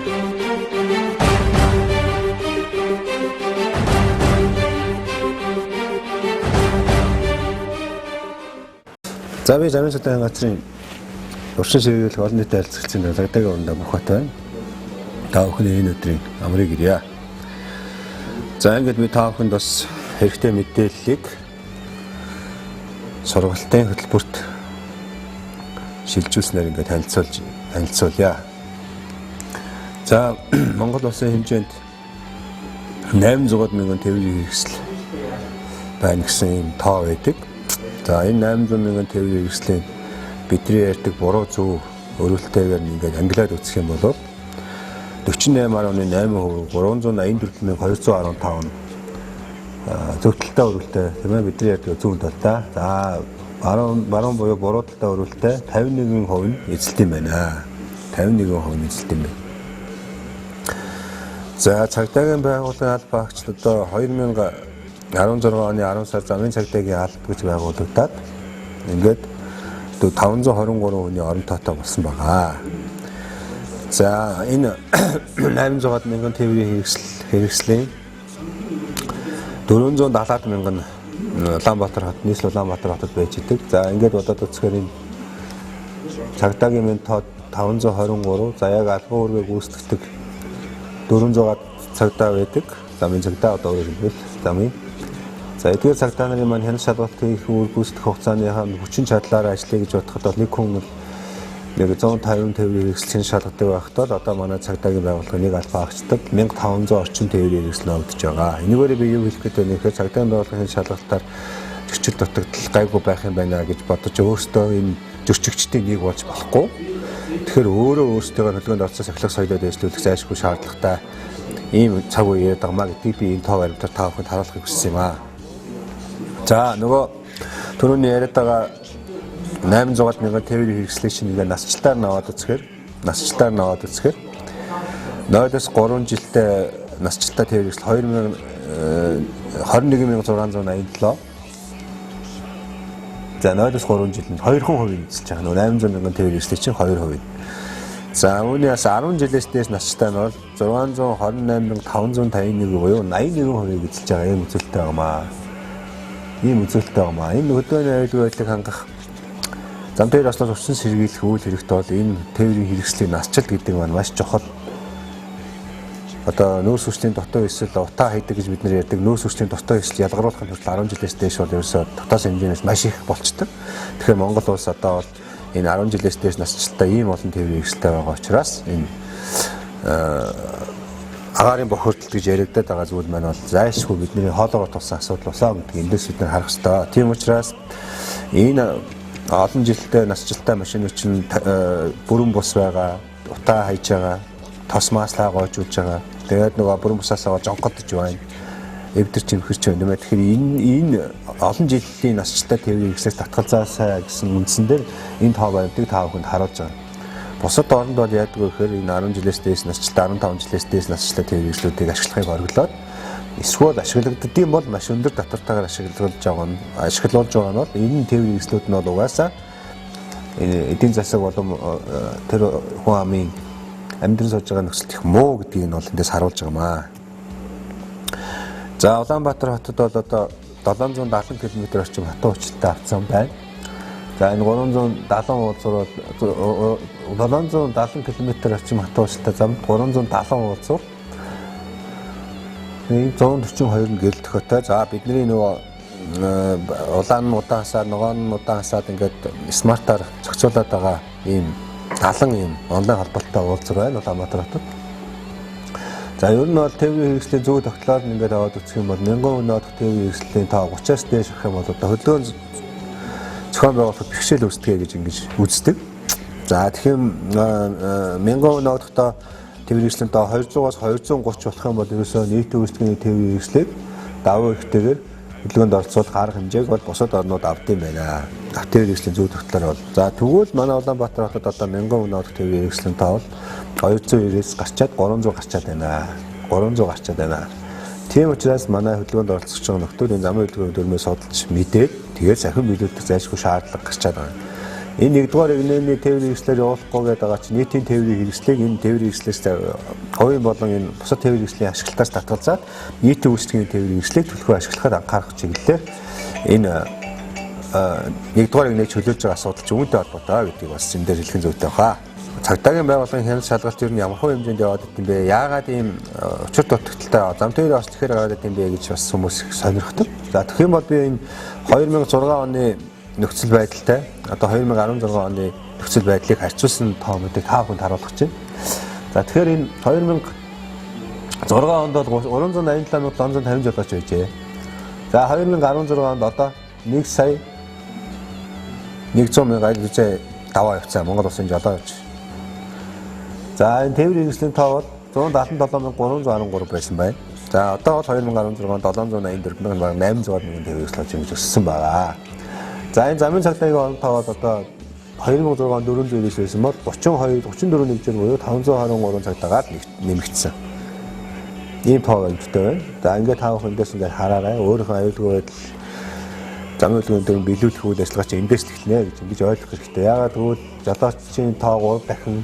За би замын цагдаагийн газрын уршин ширхэг олон нийтэд харилцагчийн цагдаагийн орондоо Мохот байна. Та бүхний энэ өдрийн амрыг ирье. За ингээд би та бүхэнд бас хэрэгтэй мэдээллийг сургалтын хөтөлбөрт шилжүүлснээр ингээд танилцуулъя. За Монгол улсын хэмжээнд 800 мянган тээврийн хэрэгсэл байна гэсэн юм тоо байдаг. За энэ 800 мянган тээврийн хэрэгслийн бидний ярьдаг буруу зөв өрөөлтэйгээр ингээд ангилаад үзэх юм бол 48.8%, 384,215 зөвхөлтэй өрөөлтэй тийм ээ бидний ярьдаг зөв талтай. За баруун буюу буруу талтай өрөөлтэй 51% нь эзэлт юм байна. 51% нь эзэлт юм байна. За цагдаагийн байгууллагын албаа агч одоо 2016 оны 10 сар замын цагдаагийн алба гэж байгуулагдаад ингээд 523 хүний оронтойтой болсон байгаа. За энэ 800 мянган тээврийн хэрэгслийн 470 мянган Улаанбаатар хот, нийслэл Улаанбаатар хотод байж идэг. За ингээд бодоод үзэхээр энэ цагдаагийн ментод 523, за яг албан үүргийг гүйцэтгэдэг 400 цагдаа байдаг. Замын цагдаа одоо өөрөөр замын. За эдгээр цагдаа нарын маань хяналт шалгалтын их үр гүйцэтгэх хугацааныхаа хүчин чадлаараа ажиллая гэж бодоход бол нэг хүн 150 тээврийн хэрэгслийн шалгадаг байхдаа одоо манай цагдаагийн байгууллага нэг албаа агчдад 1500 орчим тээврийн хэрэгсэл өгдөж байгаа. Энэгээр би юу хэлэх гээд байна гэхээр цагдаагийн байгууллагын шалгалтаар зөрчил дутагдал гайгүй байх юм байна гэж бодож өөрсдөө энэ зөрчигчдийн нэг болж болохгүй. Тэгэхээр өөрсдөө хөдөлгөөнд орцсон сахилга соёлоод ажиллуулах зайлшгүй шаардлагатай ийм цаг үе яриад байгаа гэдгийг би энэ тоо баримтаар та бүхэнд харуулахыг хүссэн юм аа. За нөгөө түрүүний яриад байгаа 800 мянган тээврийн хэрэгслийн чинь ингээ насжилтаар наваад үзэхээр 0-3 жилдээ насжилтаа тээврийн хэрэгсэл 21,687. За 0-3 жилд 2% эзэлж байгаа. Нөгөө 800 мянган тээврийн хэрэгслийн чинь 2%. За үүнээс 10 жилээс дээш насжилтаа нь бол 628,551 буюу 81% эзэлж байгаа юм үзүүлэлттэй байгаамаа. Энэ хөдөөний аюулгүй байдлыг хангах зам дээр ослоор урьдчилан сэргийлэх үйл хэрэгтэй бол энэ тээврийн хэрэгслийн насжилт гэдэг маань маш чухал. Одоо нөөц хүчний дотоо эсвэл утаа хийдэг гэж бид нар ярьдаг нөөц хүчний дотоо эсвэл ялгаруулахын тулд 10 жилээс дээш бол ерөөсөө дотоос хэмжээнээс маш их болчтой. Тэгэхээр Монгол улс одоо бол энэ 10 жилээс дээш насжилттай ийм олон тээврийн хэрэгсэлтэй байгаа учраас энэ агаарын бохирдол гэж яригадаад байгаа зүйл маань бол зайлшгүй бидний хоолоогоор тулсан асуудал усаа гэдэг эндээс бид нар харах хэрэгтэй. Тийм учраас энэ олон жилдээ насжилттай машинууд чинь бүрэн бус байгаа, утаа хайж байгаа, тос маслаа гоожуулж байгаа. Тэгээд нөгөө бүрэн бусаасаа жонхотж байна. Эвдэр чимхэрч байна. Тэгэхээр энэ олон жилийн насжилттай тээврийн хэрэгслээс татгалзаасаа гэсэн үндсэн дээр энэ тоо баримтыг та бүхэнд харуулж байгаа. Бусад оронд бол яадаг вэ гэхээр энэ 10 жилээс дээш насжилттай 15 жилээс дээш насжилттай тээврийн хэрэгслүүдийг ашиглахыг хориглоод эсвэл ашиглагддсан бол маш өндөр татвартайгаар ашиглуулж байгаа нь бол энэ тээврийн хэрэгслүүд нь бол угаасаа эдийн засаг болон тэр хүн амын амьдрал сууж байгаа нөхцөлт их муу гэдгийг нь бол эндээс харуулж байгаамаа. За Улаанбаатар хотод бол одоо 770 км орчим хатуу хүчтэй автсан байна. За энэ 770 км орчим хатуу хүчтэй замд 370 уулзуур 142 нь гэрэл төхөтэй. За бидний нөгөө улаан удаан хасаад ногоон удаан хасаад ингээд смартаар зохицуулаад байгаа ийм 70 ийм онлайн холбоотой уулзуур байна Улаанбаатар хотод. За ер нь бол тээврийн хэрэгслийн зөв тогтолцоог ингээд аваад үзэх юм бол 1000 хүний одох тээврийн хэрэгслийн тоо 30-аас дээш авах юм бол одоо хөдөлгөөн зохион байгуулалт бэрхшээл үүсгэе гэж ингэж үздэг. За тэгэхээр 1000 хүний одохдоо тээврийн хэрэгслийн тоо 200-аас 230 болох юм бол ерөөсөө нийт үйлчлэгийн тээврийн хэрэгслийг давуу эрхтэйгээр хөдөлгөөнд оролцуулах арга хэмжээг бол бусад орнууд авд юм байна. Тээврийн хэрэгслийн зөв тогтолцоор бол. За тэгвэл манай Улаанбаатар хотод одоо 1000 хүний одох тээврийн хэрэгслийн тоо бол 290-ээс гарчаад 300 гарчаад байна. Тийм учраас манай хөдөлгөөнд оролцож байгаа нөхдүүд энэ замын хөдөлгөөний дөрмөөс судалж мэдээд тэгээд сахин биелүүлэх зайлшгүй шаардлага гарчаад байна. Энэ нэгдүгээр игнэний тээврийн хэрэгслээр явуулахгүй гэдэг байгаа чинь нийтийн тээврийн хэрэгслийг энэ тээврийн хэрэгслээс хувийн болон энэ бусад тээврийн хэрэгслийн ашиглалтаас татгалзаад нийтийн үйлчлэгийн тээврийн хэрэгслийг төлхөө ашиглахад анхаарах чиглэлээр энэ нэгдүгээр игнээг чөлөөлж байгаа асуудал ч үүнтэй холбоотой гэдгийг бас энэ дээр хэлэх зүйтэй баха. Цагдаагийн байгууллагын хяналт шалгалт ер нь ямар хувь хэмжээнд яваад идэв бэ? Яагаад ийм учир дутагдaltaй зам тээврийн ослт ихээр гараад идэв бэ гэж бас хүмүүс их сонирхдог. За тэгэх юм бол би энэ 2006 оны нөхцөл байдалтай одоо 2016 оны нөхцөл байдлыг харьцуулсан тоомуудыг та бүхэнд харуулах чинь. За тэгэхээр энэ 2006 онд бол 387,750 жолооч байжээ. За 2016 онд одоо 1 сая 100 мянган айлгажээ даваа явцсан Монгол улсын жолооч. За энэ тээврийн хэрэгслийн тоо бол 177,313 байсан байна. За одоо бол 2016 онд 784,800 мянган тээврийн хэрэгслэж ингэж өссөн байгаа. За энэ замын цагдаагийн орон тоо бол одоо 2006 онд 400 байсан бол 34 нэмжээр буюу 523 цагдаагаар нэмэгдсэн. Ийм тоо байдагтай байна. За ингээд таах эндээс ингээд хараарай. Өөрийнхөө аюулгүй байдал замын хөдөлгөөний дээр биелүүлэх үйл ажиллагаа чинь эндээс эхэлнэ гэж ойлгох хэрэгтэй. Яагаад гэвэл жолоочийн тоо 3 дахин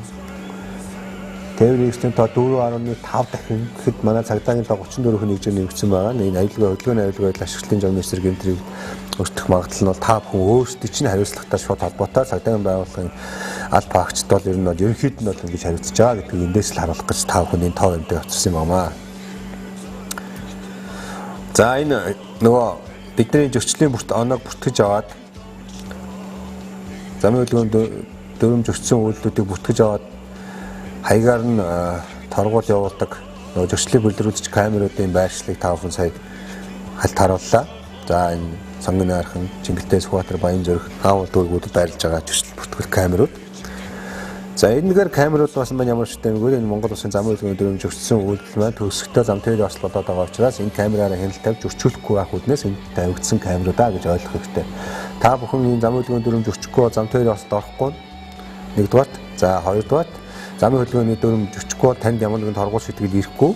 тээврийн хэрэгслийн тоо 4.5 дахин гэхэд манай цагдаагийн тоо 34-ийн нэгжээр нэмэгдсэн байгаа. Энэ аюулгүй хөдөлгөөний аюулгүй байдал ашиглалтын жамны эсрэг гэмтрийг өртөх магадлал нь бол та бүхэн өөрсдөө чинь хариуцлагатай шууд холбоотой. Цагдаагийн байгууллагын аль багчд бол ер нь ерөнхийд нь бол ингэж хариуцж байгаа гэдгийг эндээс л харуулах гэж та бүхэн энэ тоо юмтай очсон юм аа. За энэ нөгөө бидний зөрчлийн оног бүртгэж аваад замын хөдөлгөөнд дөрөмж өссөн үйлдэлүүдийг бүртгэж аваад хаягаар нь торгуул явуулдаг нөгөө зөрчлийн бүлрүүдч камеруудын байршлыг та бүхэн сая хальт харууллаа. За энэ Сонгоны архан, Чингэлтэй, Сүхбаатар, Баянзүрх, Хаавал дүүргүүдэд байрлаж байгаа зөрчил бүртгэл камерууд. За энэгээр камерууд басан байна ямар ч тэмгүй энэ Монгол улсын замын хөдөлгөөний дөрөмж өссөн үйлдэл маань төгсгөлтэй зам тээврийн ослол болоод байгаа учраас энэ камераараа хяналт тавьж өрчүүлэхгүй байх үднээс энэ тавигдсан камеруудаа гэж ойлгох хэрэгтэй. Та бүхэн энэ замын хөдөлгөөний дөрөмж өрчихгүй зам тээврийн ослолд орохгүй нэгдүгээрт, за хоёрдугаарт замын хөдөлгөөний дөрөмж өрчихгүй танд ямар нэгэн торгуул сэтгэл ирэхгүй.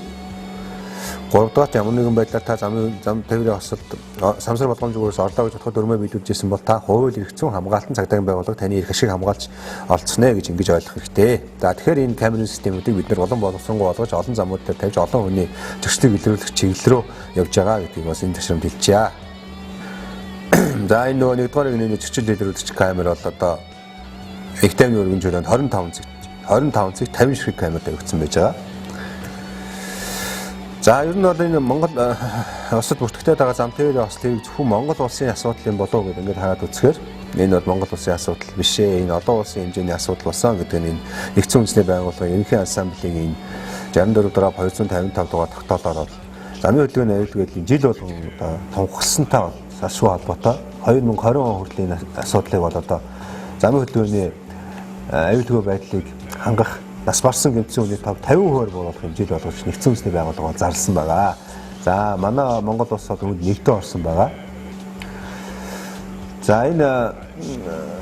Гуравдугаарт ямар нэгэн байдлаар та зам тээврийн ослолд самсар болгоомжгүйс орлоо гэж бодоход өрмөө биелүүлжсэн бол та хууль эрх зүйн хамгаалтан цагдаагийн байгууллага таны эрх ашиг хамгаалж олцсноо гэж ингэж ойлгох хэрэгтэй. За тэгэхээр энэ камерын системүүдийг бид нар улам боловсронгуй болгож олон замууд дээр тавьж олон хүний зөрчлийг илрүүлэх чиглэл рүү явж байгаа гэдгийг бас энэ ташрамд хэлчихье. За энэ нөгөө нэгдүгээр игнэний зөрчил илрүүлэгч камер бол одоо их тайвны өргөн жууланд 25 цэг 50 ширхэг камер тавигдсан байж байгаа. За ер нь бол энэ Монгол улсад бүртгэгдээд байгаа зам тээврийн ослыг зөвхөн Монгол улсын асуудал юм болов уу гэдэг ингээд хараад үзэхээр энэ бол Монгол улсын асуудал биш ээ. Энэ олон улсын хэмжээний асуудал болсон гэдэг нь энэ нэгдсэн үндэсний байгууллагын ерөнхий ассамблегийн 64 дараа 255 дугаар тогтоолоор бол замын хөдөлгөөний аюулгүй байдлын жил болгон одоо тунхагласантай салшгүй холбоотой 2020 он хүртлийн асуудлыг бол одоо замын хөдөлгөөний аюулгүй байдлыг хангах нас барсан гэмтсэн үний тав 50% бууруулах хэмжээд болгож нэгдсэн үндэсний байгууллага зарласан байгаа. За манай Монгол улс бол үүнд нэгдэн орсон байгаа. За энэ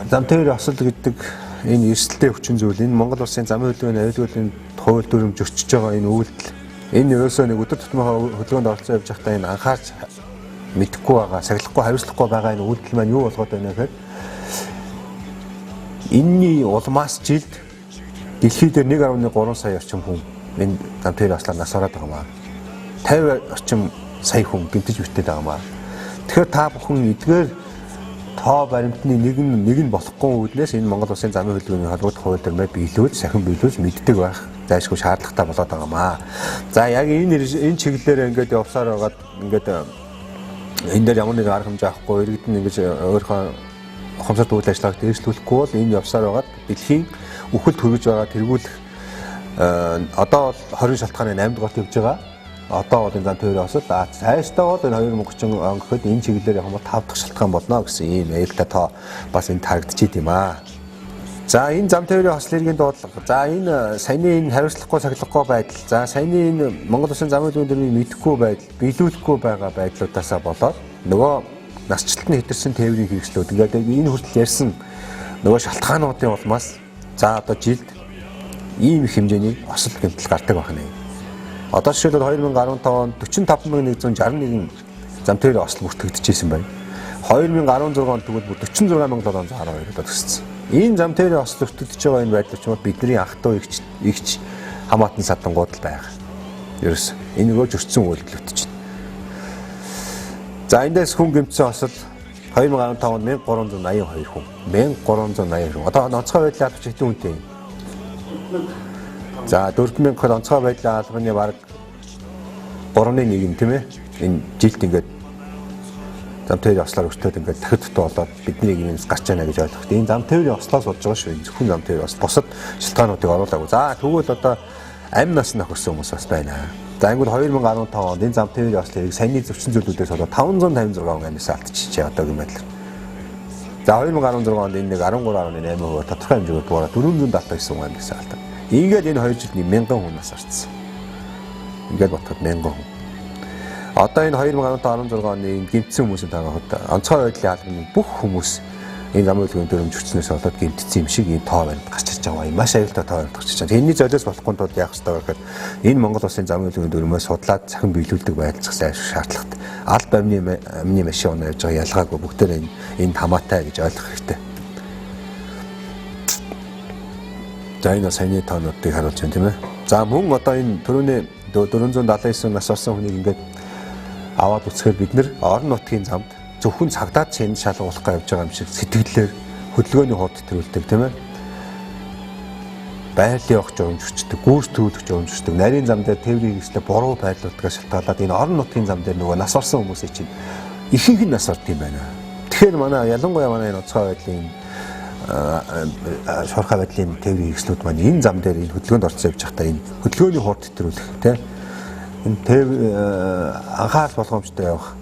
зам тээврийн осол гэдэг энэ эрсдэлтэй хүчин зүйл энэ Монгол улсын замын хөдөлгөөний аюулгүйн хууль дүрмж өрчиж байгаа энэ үйлдэл энэ ерөөсөө нэг өдөр тутмын хөдөлгөөнд оролцоо явж байхдаа энэ анхаарч мэдэхгүй байгаа, сахилахгүй, хариуцлахгүй байгаа энэ үйлдэл маань юу болгоод байна гэхээр энэний улмаас жилд дэлхийд 1.3 сая орчим хүн энэ зам тээврийн ослоор нас ороод байгаа маа. 50 орчим сая хүн гэмтэж битээд байгаа маа. Тэгэхээр та бүхэн эдгээр тоо баримтны нэг нь болохгүй үүднээс энэ Монгол улсын замын хөдөлгөөний холбогдох хууль дүрмээр биелүүлж, сахин биелүүлж мэддэг байх зайлшгүй шаардлагатай болоод байгаа маа. За яг энэ чиглэлээр ингээд явсаар байгаад ингээд энэ дээр ямар нэгэн арга хэмжээ авахгүй иргэдэн ингэж өөрийнхөө ухамсарт үйл ажиллагааг дээшлүүлэхгүй бол энэ явсаар байгаад дэлхийн үхэлд хүргэж байгаа тэргүүлэх одоо бол 20 шалтгааны 8 дугаарт явж байгаа. Одоо бол энэ зам тээврийн осол цаашдаа бол энэ 2030 он гэхэд энэ чиглэлээр явах бол 5 дахь шалтгаан болно гэсэн ийм аюултай тоо бас энэ харагдчихийд юм аа. За энэ зам тээврийн осол иргэн дуудлага. За энэ саяны энэ хариуцлагагүй сахилахгүй байдал. За саяны энэ Монгол улсын замын хөдөлгөөний мэдхгүй байдал, биелүүлэхгүй байгаа байдлуудаасаа болоод нөгөө насжилтны хэтэрсэн тээврийн хэрэгслүүд ингээд энэ хүртэл ярьсан нөгөө шалтгаануудын улмаас за одоо жилд ийм их хэмжээний осол гэмтэл гардаг байна. Одоо жишээлбэл 2015 онд 45161 зам тээврийн осол бүртгэгдчихсэн байна. 2016 онд тэгвэл 46712 төгссөн. Энэ зам тээврийн ослол өртөгдөж байгаа энэ байдал ч бидний ах トゥ игч хамаатан садангууд л байгаа. Ерөөс энэ нөгөө зөрчсөн үйлдэлүүд чинь. За эндээс хүн гэмтсэн осол 2015 онд 1382 хүн. 1382 хүн. Одоо онцгой байдлаар авч хэдэн хүнтэй юм? За 4000 онцгой байдлаар албаны бараг 3.1 юм тийм ээ. Энэ жилд ингээд зам тээврийн ослоор өртөөд ингээд дахид дутуу болоод бидний юмс гарч яана гэж ойлгох. Энэ зам тээврийн ослоос болж байгаа шүү. Зөвхөн зам тээврийн ос бусад шалтгаануудыг оруулаагүй. За тэгвэл одоо амь нас нөхөрсөн хүмүүс бас байна. За ангууд 2015 онд энэ зам тээврийн ослыг саяны зөрчин зүйлүүдээс болоод 556 амнаас алдчихжээ одоогийн байдлаар. За 2016 онд энэ нэг 13.8% тодорхой хэмжээгээр буураад 479 амнаас алдав. Ингээд энэ 2 жилд 1000 хүн нас орсон. Ингээд бодоход 1000 хүн. Одоо энэ 2015-16 оны гэмтсэн хүмүүсийн таагаад онцгой байдлын албаны бүх хүмүүс энэ зам үйлдвэрийн дүрмж хүчнээс болоод гэмтсэн юм шиг энэ тоо баримт гарч ирж байгаа юм. Маш аюултай тоо баримт гарч ирж байгаа. Энэний золиос болохгүй тул яах ёстой вэ гэхээр энэ Монгол улсын зам үйлдвэрийн дүрмээс судлаад цахим биелүүлдэг байдлах шаардлагатай. Аль амны машин оноо явж байгаа ялгаагүй бүгдээр энэ хамаатай гэж ойлгох хэрэгтэй. За энэ саяны тоонуудыг харуулж байна тийм ээ. За мөн одоо энэ түрүүний 479 нас орсон хүнийг ингээд аваад үсгээр бид нэр орон нутгийн замд зөвхөн цагдаад цэнд шалгуулах гэж явж байгаа юм шиг сэтгэлээр хөдөлгөөний хурд төрүүлдэг тийм ээ. Байрлалын огч өмжчдөг, гүйс төрүүлэх өмжчдөг, нарийн зам дээр тээврийн хэвслээ буруу байрлуулдагаас шалтгаалаад энэ орон нутгийн зам дээр нөгөө нас орсон хүмүүсийн чинь ихэнх нь нас орд юм байна. Тэгэхээр манай ялангуяа манай энэ онцгой байдлын шуурхай байдлын тээврийн хэвслүүд маань энэ зам дээр энэ хөдөлгөөнд орцсон явж байхдаа энэ хөдөлгөөний хурд төрүүлэх тийм энэ анхаарал болгоомжтой явах,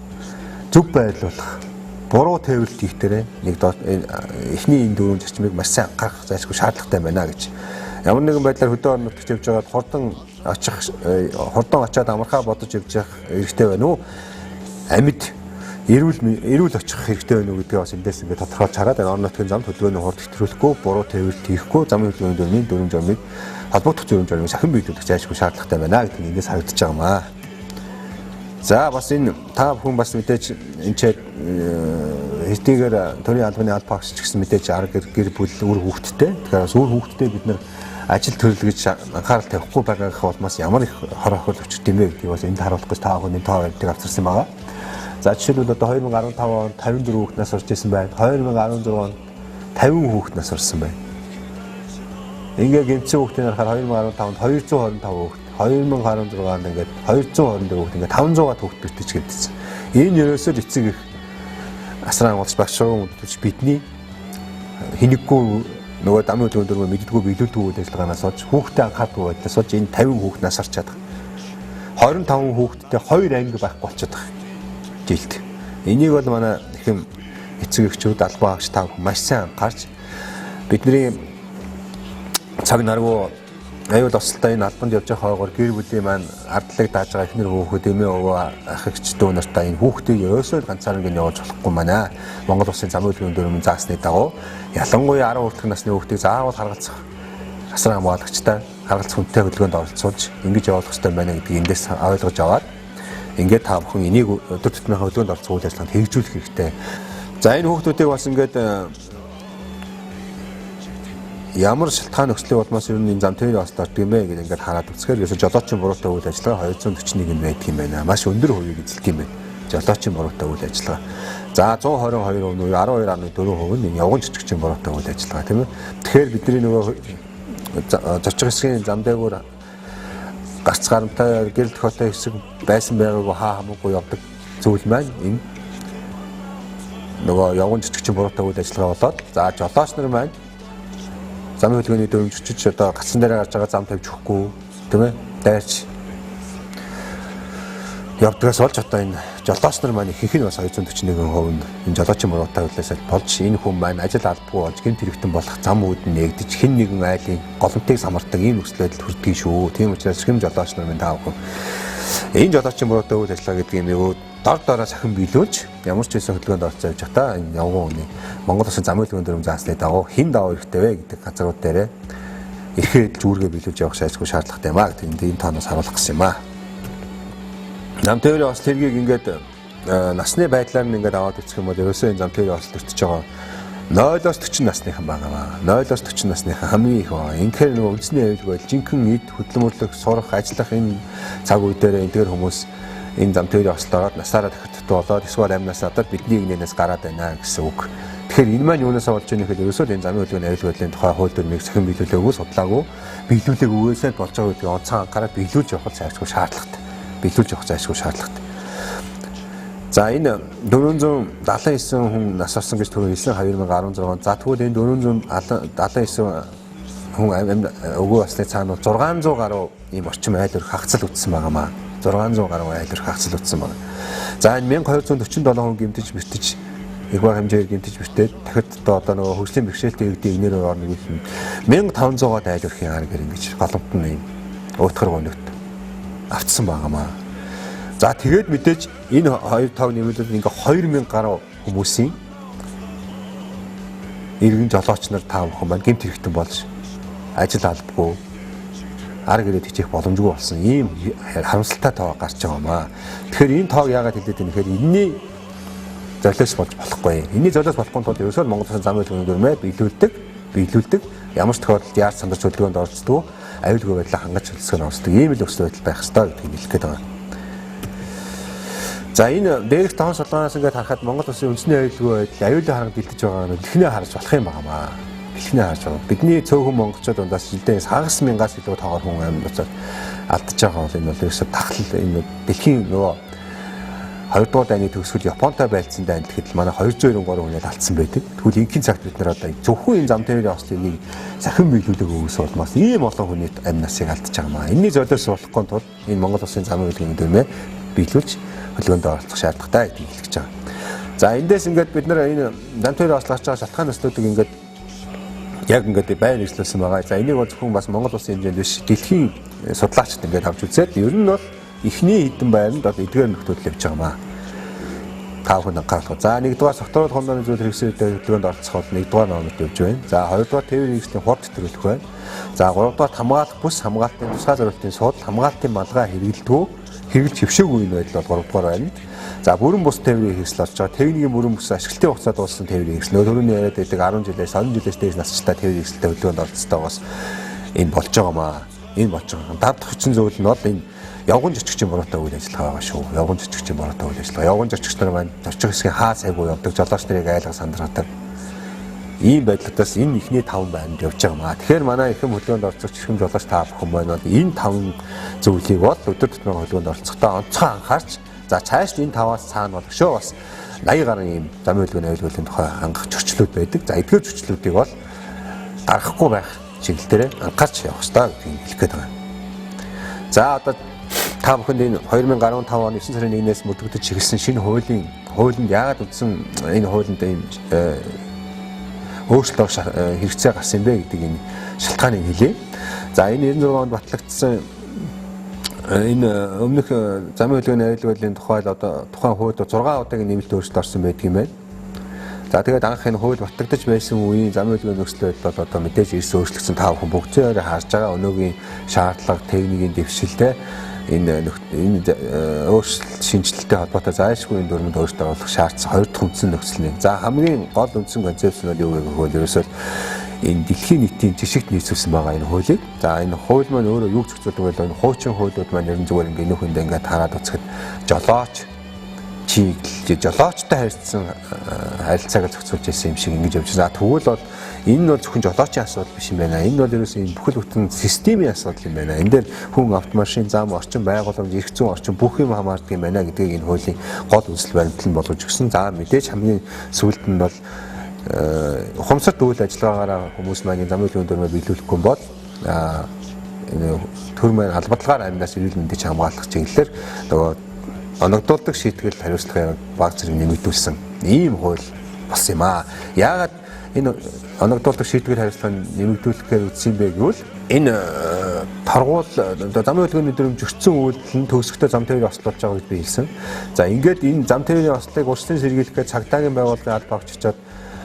зөв байрлуулах, буруу тээвэрлэлт хийх дээр нэг эхний энэ дөрвөн зарчмыг маш сайн анхаарах зайлшгүй шаардлагатай байна гэж. Ямар нэгэн байдлаар хөдөө орон нутагт явж байгаад хурдан очиад амархаа бодож явж явах хэрэгтэй байна уу? Амьд эрүүл очих хэрэгтэй байна уу гэдгийг бас эндээс ингээд тодорхойлж хараад энэ орон нутгийн замд хөдөлгөөний хурд хэтрүүлэхгүй, буруу тээвэрлэлт хийхгүй, замын хөдөлгөөний дүрмийн дүрм журмыг холбогдох зөвлөмж журмыг сахин биелүүлэх зайлшгүй шаардлагатай байна гэдэг нь эндээс харагдаж байгаа юм аа. За бас энэ та бүхэн бас мэдээж энэ ч хэдийгээр төрийн албаны аль багш ч гэсэн мэдээж арга гэр бүл үр хүүхэдтэй. Тэгэхээр бас үр хүүхэдтэй бид нар ажил төрөл гэж анхаарал тавихгүй байгаах болмоос ямар их хор охол өчт юм бэ гэдгийг бас энд харуулах гэж та бүхэн энэ тоо баримтыг авчирсан байгаа. За жишээлбэл одоо 2015 онд 54 хүүхэд нас орж исэн байна. 2016 онд 50 хүүхэд нас орсон байна. Ингээ гэмтсэн хүүхдийн харахаар 2015 онд 225 хүүхэд, 2016 онд ингээд 224 хүүхэд, ингээд 500-аад хүүхэд бэртэж гэмтсэн. Энэ ерөөсөө эцэг их асран уулз багш шуугч бидний хинэггүй нөгөө дамын төлөвлөгөө мэддэггүй биелүүлдэг үйл ажиллагаанаас олж хүүхдэд анхаардгүй байдлаас олж энэ 50 хүүхэд нас орч чадах. 25 хүүхэдтэй 2 анги байхгүй болчиход байгаа. Жилд. Энийг бол манай ихэм эцэг эхчүүд албан хаагч та маш сайн анхаарч бидний цаг наргуу аюул осолтой энэ албанд явж байгаа хойгоор гэр бүлийн маань ардлыг дааж байгаа эхнэр хүүхэд эмээ өвөө ах эгч дүү нартай энэ хүүхдийг ерөөсөө ганцаараа гин явуулж болохгүй манай. Монгол улсын зам үйлдвэрийн дүрмийн заасны дагуу ялангуяа 10 хүртэлх насны хүүхдийг заавал харгалзах асран хамгаалагчтай харгалзах хүнтэй хөдөлгөөнд оролцуулж ингэж явуулах хэрэгтэй байна гэдгийг эндээс ойлгож аваад ингээд та бүхэн энийг өдөр тутмынхаа хөдөлгөөнд оролцох үйл ажиллагаанд хэрэгжүүлэх хэрэгтэй. За энэ хүүхдүүдийг бас ингээд ямар шалтгаан нөхцөлийн улмаас ер нь энэ зам тээврийн ослоор ордог юм бэ гэдэг ингээд хараад үзэхээр ерөөсө жолоочийн буруутай үйл ажиллагаа 241 юм байдаг юм байна. Маш өндөр хувийг эзэлдэг юм байна. Жолоочийн буруутай үйл ажиллагаа. За 122% нь 12.4% нь явган жижигчийн буруутай үйл ажиллагаа тийм ээ. Тэгэхээр бидний нөгөө зорчих хэсгийн зам дээгүүр гарц гарамтай гэрэл тохиолтой хэсэг байсан байгаагүй хаа хамаагүй явдаг зүйл маань энэ нөгөө явган жижигчийн буруутай үйл ажиллагаа болоод за жолооч нар маань замын хөдөлгөөний дүрмж чиж одоо гацсан дээр гарч байгаа зам тавьж өгөхгүй тийм ээ дайрч явдгаас олж одоо энэ жолооч нар маань ихэнх нь бас 241% нь энэ жолоочийн буруутай үйлээс болж энэ хүн маань ажил албагүй болж гэмт хэрэгтэн болох зам үүд нь нэгдэж хэн нэгэн айлын голомтыг самардаг ийм нөхцөл байдал хүрдгийг шүү. Тийм учраас хэм жолооч нар минь таавах. Энэ жолоочийн буруутай үйл ажиллагаа гэдэг юм юу дор дороо сахин биелүүлж ямар ч хэсэн хөдөлгөөнд орцоо явж байхдаа энэ явган хүний Монгол Улсын зам үйлдвэрийн дүрм заасны дагуу хэн даваа хэрэгтэй вэ гэдэг газрууд дээр ихэд зүүргээ биелүүлж явах шаардлагагүй шаардлагатай юм аа гэдэг энэ тооноос харуулах гэсэн юм аа. Зам тээврийн осол хэргийг ингээд насны байдлаар нь ингээд аваад үзэх юм бол ерөөсөө энэ зам тээврийн осол төртөж байгаа 0-оос 40 насныхан байгаа. 0-оос 40 насныхан хамгийн их байгаа. Инхээр нөгөө үндэсний аюулгүй жинхэнэ эд хөдөлмөрлөх, сурах, ажиллах энэ цаг үе дээр эдгээр хүмүүс энэ зам төвийн ослоор насаараа дахиж болоод эсвэл амнаас одоо бидний игнээс гараад байна гэсэн үг. Тэгэхээр энэ маань юунаас болж байгаа нөхөд ерөөсөө энэ замын хөдөлгөөний аюулгүйлийн тухай хууль дүрмийг сахин биелүүлээгүй судлаагүй. Биелүүлээг үгээсээ болж байгаа гэдгийг онцгой анхаарал биелүүлж явах зайлшгүй шаардлагатай. Биелүүлж явах зайлшгүй шаардлагатай. За энэ 479 хүн нас орсон гэж түрүү хэлсэн 2016. За тэгвэл энэ 479 хүн өгөө басны цаана 600 гаруй ийм орчим айл өрх хагцал үтсэн байгаамаа. 600 гаруй айл өрх хагцал үтсэн байна. За энэ 1247 хүн гэмтэж мэртэж их баг хэмжээгээр гэмтэж мэртээд дахиад одоо нөгөө хөгжлийн бэрхшээлтэй иргэдийн игнээр орно гэх юм. 1500-аад айл өрхийн ар гэр ингэж голомт нь ийм уутгар гоногт автсан байгаамаа. За тэгээд мэдээж энэ 2 тав нэмэлт ингээ 2000 гаруй хүмүүсийн иргэн жолооч нар таавхан байна. Гэмт хэрэгтэн болж ажил албагүй ар гэрээд хичээх боломжгүй болсон ийм харамсалтай тоо гарч байгаамаа. Тэгэхээр энэ тоог яагаад хэлээд байна гэхээр энэний золиос болж болохгүй. Энэний золиос болохын тулд ерөөсөө Монгол Улсын замын хөдөлгөөний дүрмээ биелүүлдэг. Ямар ч тохиолдолд яаж сандарч хөдөлгөөнд оролцдог, аюулгүй байдлаа хангаж хөдөлгөөнд оролцдог ийм л өсөлт байдал байх ёстой гэдгийг хэлэх гээд байгаа. За энэ дээрх тоон судалгаанаас ингээд харахад Монгол Улсын үндэсний аюулгүй байдал аюулын харангуй бэлдэж байгаа нь дэлхнээ харж болох юм байнамаа. Дэлхнээ харж байгаа. Бидний цөөхөн монголчууд ундаас жилдээ сагас мянгаас илүү тоогоор хүн амьд учраас алдаж байгаа бол энэ бол ерөөсө тахлал энэ дэлхийн нөгөө 2 дугаар дайны төгсгөл Японтой байлцсан дайнд гэхэд манай 293 хүнээд алдсан байдаг. Тэгвэл ингийн цагт бид нар одоо зөвхөн энэ зам тээврийн ослыг сахин биелүүлэг өгөөс болмоос ийм олон хүний амь насыг алдаж байгаамаа. Энэний золиос болохын тулд энэ Монгол Улсын замын хөдөлгөөний дүрмээ биелүүлж хөдөлгөөнд оролцох шаардлагатай гэдгийг хэлж байгаа. За эндээс ингээд бид нар энэ зам тээврийн ослогч байгаа шалтгаан төслүүдийг ингээд яг ингээд байр нэгслүүлсэн байгаа. За энийг бол зөвхөн бас Монгол Улсын хэмжээнд биш дэлхийн судлаачид ингээд авч үзээд ер нь бол эхний хэдэн байранд одоо эдгээр нөхцөл явж байгаамаа. 5 хүн анхаарах. За 1-р согтурал хондооны зүйл хэрэгсэлтэй хөдөлгөөнд оролцох бол 1-р номерт явж байна. За 2-р тээврийн хэрэгслийн хурд төтөрүүлэх байна. За 3-р хамгаалах бүс хамгаалтын тусгай зорилтын судал хамгаалтын малгай хэрэгжилж хөвшөөгүй энэ байдал бол 3-р байна. За бүрэн бус тээврийн хэрэгсэл орж байгаа. Техникийн бүрэн бус ашиглалтын хугацаа дууссан тээврийн хэрэгсэл. Өөрөөр яриад байдаг 10 жилээс 20 жилээс дээш насчтай тээврийн хэрэгсэлтэй хөдөлгөөнд оролцохтой байгаас энэ болж байгаамаа. Энэ болж байгаа. Давтах хүчин зүйл нь бол энэ явган жижигчийн буруутай үйл ажиллагаа байгаа шүү. Явган жижигчийн буруутай үйл ажиллагаа. Явган жижигч нар маань зорчих хэсгийн хаа сайгүй явдаг, жолооч нарыг айлга сандраадаг. Ийм байдлаас энэ ихний 5 байранд явж байгаамаа. Тэгэхээр манай ихэнх хөдөлгөөнд оролцогч ихэнх жолооч та бүхэн байна бол энэ 5 зүйлийг бол өдөр тутмын хөдөлгөөнд оролцохдоо онцгой анхаарч за цааш энэ 5-аас цаана бол өшөө бас 80 гаруй ийм замын хөдөлгөөний аюулгүйлийн тухай хангах зөрчлүүд байдаг. За эдгээр зөрчлүүдийг бол гаргахгүй байх чиглэлээр анхаарч явах хэрэгтэй гэдгийг хэлэх гээд байна. За одоо та бүхэнд энэ 2015 оны 9 сарын 1-ээс мөрдөгдөж чиглэсэн шинэ хуулинд яагаад үндсэн энэ хуулинд ийм өөрчлөлт хэрэгцээ гарсан бэ гэдэг энэ шалтгааныг хэлье. За энэ 96 онд батлагдсан энэ өмнөх замын хөдөлгөөний аюулгүйлийн тухайд одоо тухайн хуулиуд 6 удаагийн нэмэлт өөрчлөлт орсон байдаг юм байна. За тэгээд анх энэ хууль батлагдаж байсан үеийн замын хөдөлгөөний нөхцөл байдал одоо мэдээж ирсэн өөрчлөгдсөн та бүхэн бүгдээрээ харж байгаа өнөөгийн шаардлага, техникийн дэвшилтэй энэ өөрчлөлт шинжилттэй холбоотой зайлшгүй энэ дүрмэнд өөрчлөлт оруулах шаардсан 2 дахь үндсэн нөхцөл нэг. За хамгийн гол үндсэн концепц нь юу вэ гэвэл ерөөсөө энэ дэлхийн нийтийн жишгт нийцүүлсэн байгаа энэ хуулийг. За энэ хууль маань өөрөө юу зохицуулдаг вэ? Энэ хуучин хуулиуд маань ер нь зүгээр ингээ нөхөндөө ингээ хараад үзэхэд жолооч чиглэл жолоочтой харилцсан харилцааг зохицуулж ирсэн юм шиг ингэж явж байна. Тэгвэл бол энэ бол зөвхөн жолоочийн асуудал биш юм байна. Энэ бол ерөөсөө энэ бүхэл бүтэн системийн асуудал юм байна. Энд дээр хүн автомашин, зам, орчин байгууламж, эрх зүйн орчин бүх юм хамаардаг юм байна гэдгийг энэ хуулийн гол үндэслэл баримтлал нь болгож өгсөн. За мэдээж хамгийн сүүлд нь бол ухамсарт үйл ажиллагаагаараа хүмүүс маань замын хөдөлгөөний дүрмээ биелүүлэхгүй бол энэ төр маань албадлагаар амнаас эрүүл мэндийг хамгаалах чиглэлээр нөгөө оногдуулдаг шийтгэл хариуцлагыг баг зэрэг нэмэгдүүлсэн ийм хууль болсон юм аа. Яагаад энэ оногдуулдаг шийтгэл хариуцлагыг нэмэгдүүлэхээр үтсэн бэ гэвэл энэ торгуул замын хөдөлгөөний дүрм зөрчсөн үйлдэл нь төгсгөхдөө зам тээврийн ослуулж байгаа гэж би хэлсэн. За ингээд энэ зам тээврийн ослыг урьдчилан сэргийлэхэд цагдаагийн байгууллагын алба авчирчаад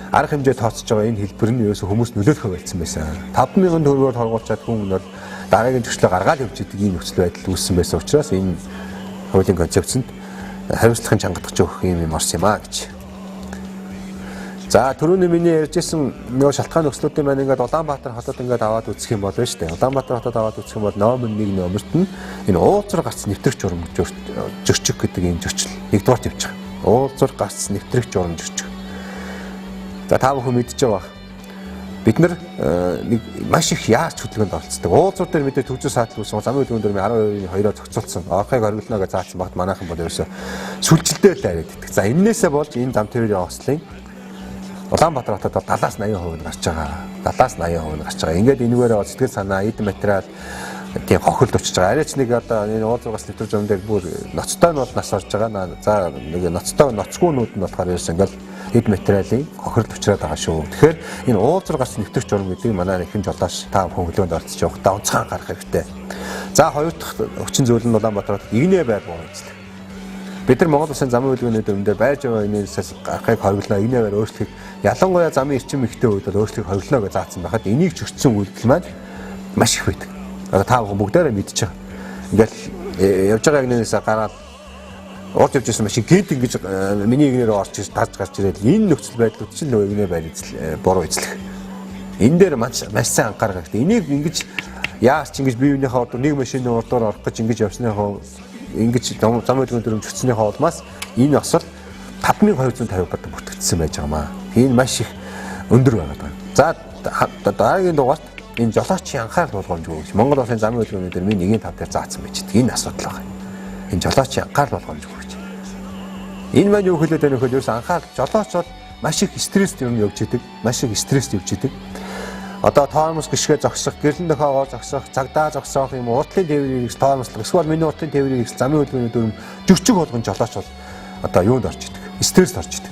арга хэмжээ тооцож байгаа энэ хэлбэр нь ерөөсө хүмүүс нөлөөлөхөө байлсан байсан. 5,000 төгрөгөөр торгуулчаад хүн бол дараагийн зөрчлөө гаргаад явж идэг ийм нөхцөл байдал үүссэн байсан учраас энэ хуулийн концепцэнд хариуцлагын чангадах өгөх юм орсон юм аа гэж. За түрүүний миний ярьжсэн нөгөө шалтгаан нөхцлүүдийн маань ингээд Улаанбаатар хотод ингээд аваад үзэх юм бол байна шүү дээ. Улаанбаатар хотод аваад үзэх юм бол номер 1 номерт нь энэ уулзар гарц нэвтрэх журам зөрчиг гэдэг энэ зөрчил нэгдүгээр тавьж байгаа. Уулзар гарц нэвтрэх журам зөрчиг. За та бүхэн мэдчихэж байгаа. Бид нар нэг маш их яаж хөдөлгөөнд оролцдог. Уулзар дээр мэдээ төвчөө саадлал үүсэн замын хөдөлгөөн дээр 12-2-оор зохицуулсан. Орохыг хориглоно гэж заасан багт манайхан бол ерөөсө сүлжилтээр л яриад идэх. За энээсээ болж энэ зам тээврийн ослын Улаанбаатар хотод 70-80% нь гарч байгаа. 70-80% нь гарч байгаа. Ингээд энэгээр сэтгэл санаа, эд материал тийм хохирд очиж байгаа. Арайч нэг одоо энэ уулзгаас нэвтрүүлж байгаа дээр бүр ноцтой нь бол нас орж байгаа. За нэг ноцтой ноцгуунууд нь болохоор ерөөс ингээд эд материалын хохирд учраад байгаа шүү. Тэгэхээр энэ уулзгаас нэвтрэх журам гэдэг манай ихэн жолооч та бүхэн хөлөөнд оролцож явахдаа онцгой анхаарах хэрэгтэй. За хоёр дахь хүчин зүйл нь Улаанбаатар хотод игнэ байр болгоомжтой. Бид нар Монгол Улсын замын хөдөлгөөний дүрмээр байрж байгаа энэсээс гарахыг хориглоно, игнэ байр өөрчлөхийг ялангуяа замын эрчим ихтэй үед бол өөрчлөхийг хориглоно гэж заасан байхад энийг зөрчсөн үйлдэл маань маш их байдаг. Одоо та бүхэн бүгдээрээ мэдчихэв. Ингээл явж байгаа игнээс гараад орж явж байсан машин гинт ингэж миний игнээр орж ирж тарж гарч ирээд энэ нөхцөл байдлууд чинь нөгөө игнэ байр буруу эзлэх. Энэ дээр маш сайн анхаарах хэрэгтэй. Энийг ингэж яарч ингэж бие биенийхээ ордоор нэг машины ордоор орох гэж ингэж явсныхоо ингэж замын хөдөлгөөний дүрм зөрчснийхөө улмаас энэ осол 5250 бат бүртгэгдсэн байж байгаамаа. Энэ маш их өндөр байгаа. За дараагийн дугаарт энэ жолоочийн анхаарал болгоомжгүй гэж Монгол Улсын замын хөдөлгөөний дүрмийн 1.5 дээр заасан байж байгаа. Энэ асуудал байгаа. Энэ жолоочийн анхаарал болгоомжгүй гэж. Энэ маань юу хэлээд байна вэ гэхээр ерөөс анхаарал жолооч бол маш их стресст юм явж идэг. Маш их стресст явж идэг. Одоо тоормос гიშгэ зогсох, гэрлэн дохоогоор зогсох, цагдаа зогсоох юм уртлын тээврийг тоормослох. Эсвэл миний уртлын тээврийг замын хөдөлгөөний дүрм зөрчиг болгон жолооч бол одоо юунд орж идэг? Стресст орж идэг.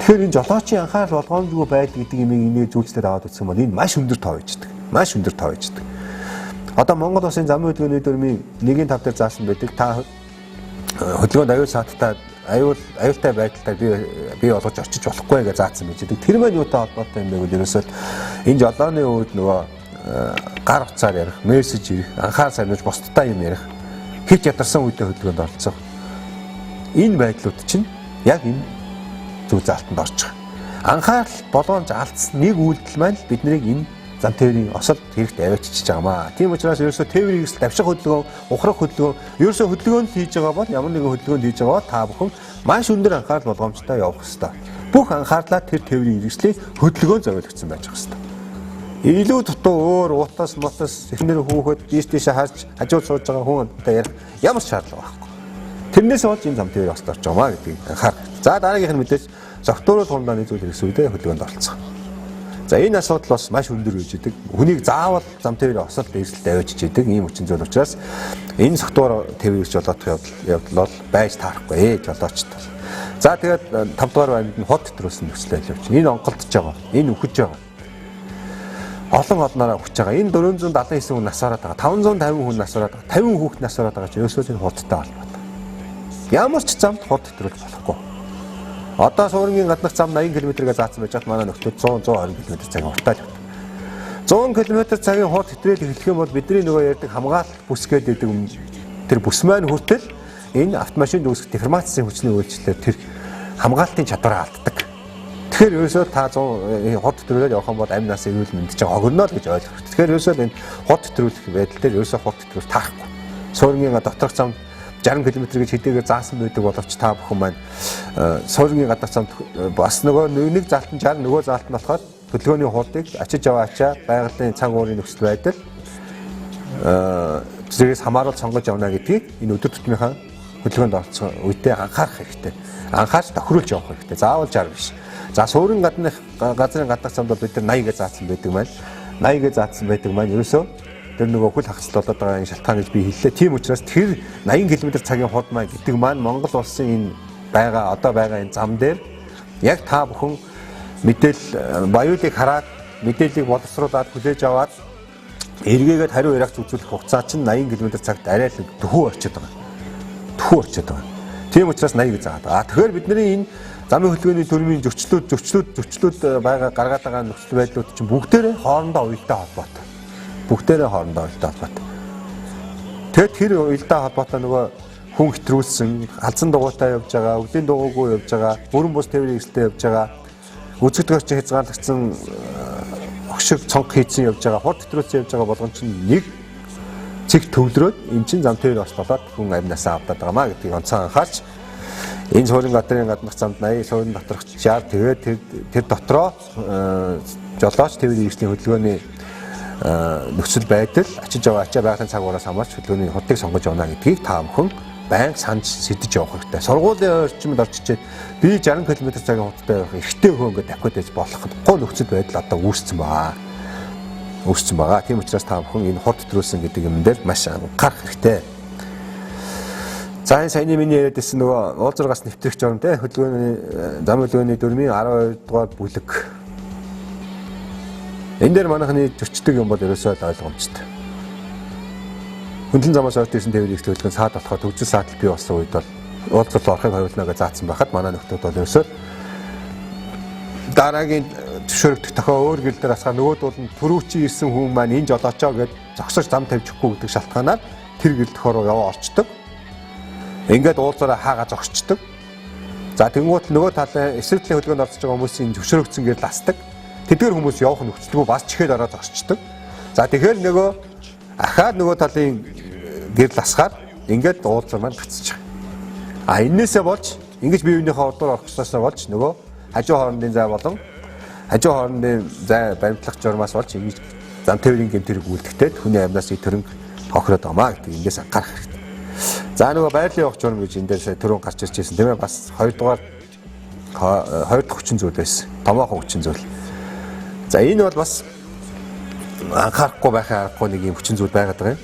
Тэгэхээр энэ жолоочийн анхаарал болгоомжгүй байдал гэдэг юм энийг зүйлчлээд аваад үзсэн бол энэ маш өндөр тоо байж идэг. Маш өндөр тоо байж идэг. Одоо Монгол Улсын замын хөдөлгөөний дүрмийн 1.5 дээр заасан байдаг. Та хөдөлгөөнд аюул сааттай аюултай байдлаар бий болгож очиж болохгүй гэж заасан байж байгаа. Тэр маань юутай холбоотой юм бэ гэвэл ерөөсөө энэ жолооны үед нөгөө гар утсаар ярих, мессеж ирэх, анхаарал сарниуж бусдтай юм ярих, хит ядарсан үедээ хөдөлгөөнд оролцох. Энэ байдлууд чинь яг энэ зөв заалтанд орж байгаа. Анхаарал болгоомж алдсан нэг үйлдэл маань биднийг энэ зам тээврийн осол хэрэгт аваачиж байгаамаа. Тийм учраас ерөөсөө тээврийн хэсэл давших хөдөлгөөн, ухрах хөдөлгөөн, ерөөсөө хөдөлгөөнд хийж байгаа бол ямар нэгэн хөдөлгөөнд хийж байгаа бол та бүхэн маш өндөр анхаарал болгоомжтой явах хэрэгтэй. Бүх анхаарлаа тэр тээврийн хэрэгслийг хөдөлгөөн зориулагдсан байж байгаа хэрэгтэй. Илүү дутуу өөр утас мотос эхнэр хүүхэд дээш харж хажууд сууж байгаа хүн та ярих ямар шаардлага байхгүй. Тэрнээс болж энэ зам тээврийн осол орж байгаамаа гэдгийг анхаарах. За дараагийнх нь мэдээж зөвхөн хурлааны зүйл хэрэгс үедээ хөдөлгөөнд оролцох. За энэ асуудал бас маш өндөр үеж идэг. Хүнийг заавал зам тээврийн осолд эрсдэлд авчиж идэг ийм хүчин зүйл учраас энэ зөвхөн тээврийн жолоодох явдал бол байж таарахгүй жолоочд. За тэгээд 5 дугаар байранд нь хот төтрүүлсэн нөхцөл байдал явж байна. Энэ онголдож байгаа. Энэ үхэж байгаа. Олон олноороо үхэж байгаа. Энэ 479 хүн насаараад байгаа. 550 хүн насаараад байгаа. 50 хүүхэд насаараад байгаа чинь ерөөсөө энэ хоттой холбоотой. Ямар ч замд хот төтрүүлж болохгүй. Одоо суурингийн гаднах зам 80 км-гээ заасан байж хат манай нөхдөд 100-120 км цагийн хурдтай л байна. 100 км цагийн хурд хэтрээд эхлэх юм бол бидний нөгөө ярьдаг хамгаалалт бүс гэдэг тэр бүс маань хүртэл энэ автомашин үүсгэх деформацийн хүчний үйлчлэлээр тэр хамгаалтын чадвараа алддаг. Тэгэхээр ерөөсөө та 100 хурд хэтрүүлээд явах юм бол амь нас эрүүл мэнд чинь огорно л гэж ойлгох. Тэгэхээр ерөөсөө энэ хурд хэтрүүлэх байдал дээр ерөөсөө хурд хэтрүүл таахгүй. Суурингийн доторх зам 60 км гэж хэдийгээр заасан байдаг боловч та бүхэн маань суурингийн гадах замд бас нөгөө нэг заалтан 60 нөгөө заалт нь болохоор хөдөлгөөний хурдыг ачиж аваачаа байгалийн цаг уурын нөхцөл байдал зэрэгс хамааруулж сонгож явна гэдгийг энэ өдөр тутмынхаа хөдөлгөөнд орцсон үедээ анхаарах хэрэгтэй. Анхаарч тохируулж явах хэрэгтэй. Заавал 60 биш. За суурин гаднах газрын гадах замд бид нар 80 гэж заасан байдаг маань 80 гэж заасан байдаг маань ерөөсөө тэр нөгөө хөл хагасл болоод байгаа энэ шалтгаан гэж би хэллээ. Тийм учраас тэр 80 км цагийн хурд маань гэдэг маань Монгол улсын энэ одоо байгаа энэ зам дээр яг та бүхэн мэдээлэл баяуулыг хараад мэдээллийг боловсруулад хүлээж аваад эргээгээд хариу яриагч үзүүлэх хугацаа чинь 80 км цагт арай л төхөө орчод байгаа. Төхөө орчод байгаа. Тийм учраас 80 гэж заагаад. Тэгэхээр бидний энэ замын хөдөлгөөний төрмийн зөрчлүүд байгаа гаргаад байгаа нөхцөл байдлууд чинь бүгдээрээ хоорондоо уялдаа холбоотой. Бүгдээрээ хоорондоо уялдаа холбоотой. Тэгэд тэр уялдаа холбоотой нөгөө хүн хэтрүүлсэн, халзан дугуйтай явж байгаа, өвлийн дугуйгүй явж байгаа, бүрэн бус тээврийн эсэлтэй явж байгаа. үзэгдэгч чинь хязгаарлагдсан хөшиг цонх хийцэн явж байгаа хурд төтрөөс явж байгаа болгон чинь нэг цэг төвлөрөөд эн чинь зам тээвэр ослолоод хүн амнасаа авдаад байгаамаа гэдгийг онцгой анхаарч энэ суурин гадрын гаднах замд 80 суурин доторх 60 тэгээд тэр дотроо жолооч тээврийн иргэний хөдөлгөөний нөхцөл байдал ачиж аваа ачаа байгалийн цагуураас хамаарч хөдөлгөөний хурдыг сонгож явна гэдгийг та бүхэн байнга санаж сэдэж явах хэрэгтэй. Сургуулийн орчимд орчичээд би 60 км/цагийн хурдтай явах эрттэй хөө ингээд давхид байж болохгүй нөхцөл байдал одоо үүссэн байгаа. Тийм учраас та бүхэн энэ хурд төрүүлсэн гэдэг юм дээр маш анхаарах хэрэгтэй. За энэ саяны миний яриад ирсэн нөгөө уулзрагаас нэвтрэх журам те хөдөлгөөний зам хөдөлгөөний дүрмийн 12 дугаар бүлэг. Энэ дээр манайхны зөрчдөг юм бол ерөөсөө ойлгомжтой. Хөндлөн замаас орж ирсэн тээврийн хөдөлгөөн саад болоход төгжил саатал бий болсон үед бол уулзалт орохыг хориулнаа гэж заасан байхад манай нөхдүүд бол ерөөсөө дараагийн зөвшөөрөгдөх тохио өөр гэрэл дээр асгаа нөгөөд бол түрүүчийн ирсэн хүн маань энэ жолоочоо гэж зогсож зам тавьж өгөхгүй гэдэг шалтгаанаар тэр гэрэл тохио руу яваа орчдөг. Ингээд уулзаараа хаагаа зогсчдөг. За тэнгуут нөгөө талын эсрэг талын хөдөлгөөнд орж байгаа хүмүүсийн зөвшөөрөгдсөн гэрэл асдаг. Тэдгээр хүмүүс явах нөхцөлгүй бас чихээр ороод зогсчдөг. За тэгэхээр нөгөө ахаад нөгөө талын гэрэл асгаар ингээд уулзаар маань гацчих. А энээсээ болж ингэж бие биенийхээ урдуур орох ёсноос болж нөгөө хажуу хоорондын зай болон хажуу хоорондын зай баримтлах журмаас болж ингэж зам тээврийн гэмтэрэг үлдэхтэй хүний амьнаас төрөнг тохироод байгаамаа гэдэг эндээс анхаарах хэрэгтэй. За нөгөө байрлалын явах журам гэж энэ дээр түрүүн гарч ирж байсан тийм ээ бас 2 дахь хүчин зүйл байсан. Томоохон хүчин зүйл. За энэ бол бас анхаарахгүй байхаа аргагүй нэг юм хүчин зүйл байгаад байгаа юм.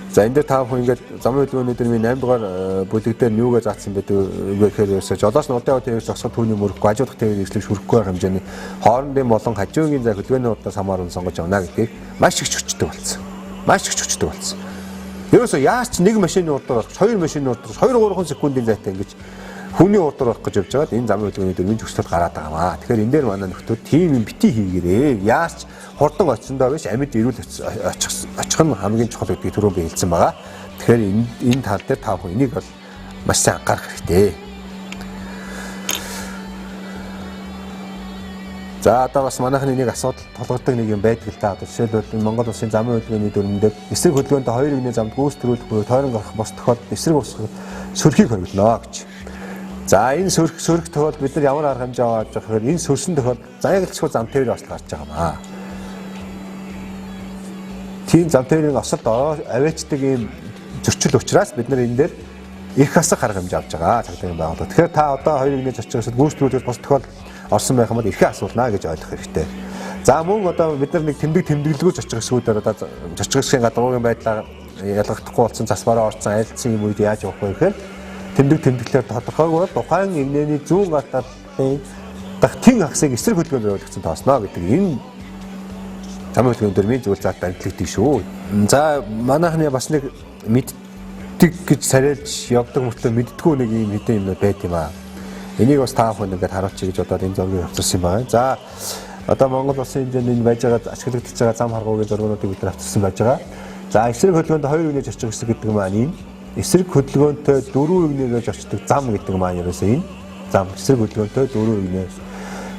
За энэ дээр та бүхэн ингээд зам хөдөлгөөний дэрмийн 8 дугаар бүлэг дээр юугаа заасан байдаг вэ гэхээр ерөөсөө жолооч нь урдаа тээвэр зогсоход түүний мөрөхгүй хажуудах тээвэр эслэх шүрхгүй байх хэмжээний хоорондын болон хажуугийн зай хөдөлгөөний урдаас хамааран сонгож явна гэдгийг маш их хүчтэй болсон. Ерөөсөө яаж ч нэг машины урдаар орох, хоёр машины урдаар 2-3 секундын зайтай ингэж хүний урдаар орох гэж явж байгаад энэ зам хөдөлгөөний дэрмийн зөвчлөлт гараад байгаамаа. Тэгэхээр энэ дээр манай нөхдүүд тийм юм бити хийгээрээ. Яаж ч хурдан очсондоо биш амьд ирүүл очих нь хамгийн чухал гэдгийг түрүү би хэлсэн байгаа. Тэгэхээр энэ тал дээр та бүхэн энийг бол маш сайн анхаарах хэрэгтэй. За одоо бас манайхны нэг асуудал толгойдог нэг юм байдаг л та. Жишээлбэл Монгол улсын замын хөдөлгөөний дүрмээр эсрэг хөдөлгөөнтэй хоёр игний замд гүйс төрүүлэх буюу тойрон гарах бос тохиолдолд эсрэг ус сөрхийг хоригдно гэж. За энэ сөрх тохиолдолд бид нар ямар арга хэмжээ аваад байгаа гэхээр энэ сөрсөн тохиолдолд заяагалчгүй зам тээврийн ослол гарч байгаамаа. Тийм зам тээврийн ослолд аваачдаг ийм зөрчил учраас бид нар энэ дээр их хасах арга хэмжээ авч байгаа цагдаагийн байгууллага. Тэгэхээр та одоо хоёр игний зорчигчд гүйс төрүүлэх бос тохиолдолд орсон байх юм бол эрхээ асуулнаа гэж ойлгох хэрэгтэй. За мөн одоо бид нар нэг тэмдэглэггүй зорчих хэсгүүдээр одоо зорчих хэсгийн гадуур байдлаар ялгахдахгүй болсон засвараа орцсон айлцсан юм үед яаж явах вэ гэхээр тэмдэглэлээр тодорхойгүй бол тухайн игнэний зүүн гар талын дахь тэн хагсыг эсрэг хөдөлгөөнөөр ойлгосон тоосноо гэдэг энэ зам хөдөлгөөн дөрмийн зүйл зат баримтлагддаг шүү. За манайхны бас нэг мэддэг гэж сарилж явдаг мөртлөө мэддэггүй нэг юм хэдэн юмнууд байт юм аа. Энийг бас та бүхэн ингээд харуулчих гэж бодоод энэ зургийг авчирсан юм байна. За одоо Монгол улсын хэмжээнд энэ байж байгаа ашиглагдаж байгаа зам харгуугийн зургуудыг бид нар авчирсан байж байгаа. За эсрэг хөдөлгөөнтэй 2 игнээ зорчих хэсэг гэдэг маань энэ. Эсрэг хөдөлгөөнтэй 4 игнээ зорчдог зам гэдэг маань ерөөсөө энэ. Зам эсрэг хөдөлгөөнтэй 4 игнээ.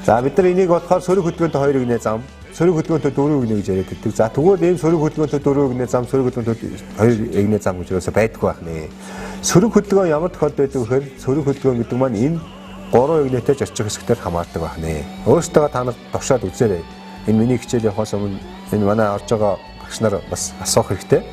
За бид нар энийг бодохоор сөрөг хөдөлгөөнтэй 2 игнээ зам, сөрөг хөдөлгөөнтэй 4 игнээ гэж яриад байдаг. За тэгвэл энэ сөрөг хөдөлгөөнтэй 4 игнээ зам, сөрөг хөдөлгөөнтэй 2 игнээ зам гэж ерөөсөө байдаггүй байх нэ. Сөрөг хөдөлгөөн ямар тохиолдолд байдаг вэ гэхээр сөрөг хөдөлгөөн гэдэг маань энэ 3 игнэтэй зорчих хэсэгтэр хамаардаг байх нэ. Өөртөө та нар товшоод үзээрэй. Энэ миний хичээл явахаас өмнө энэ манай орж байгаа багш нар бас асуух хэрэгтэй.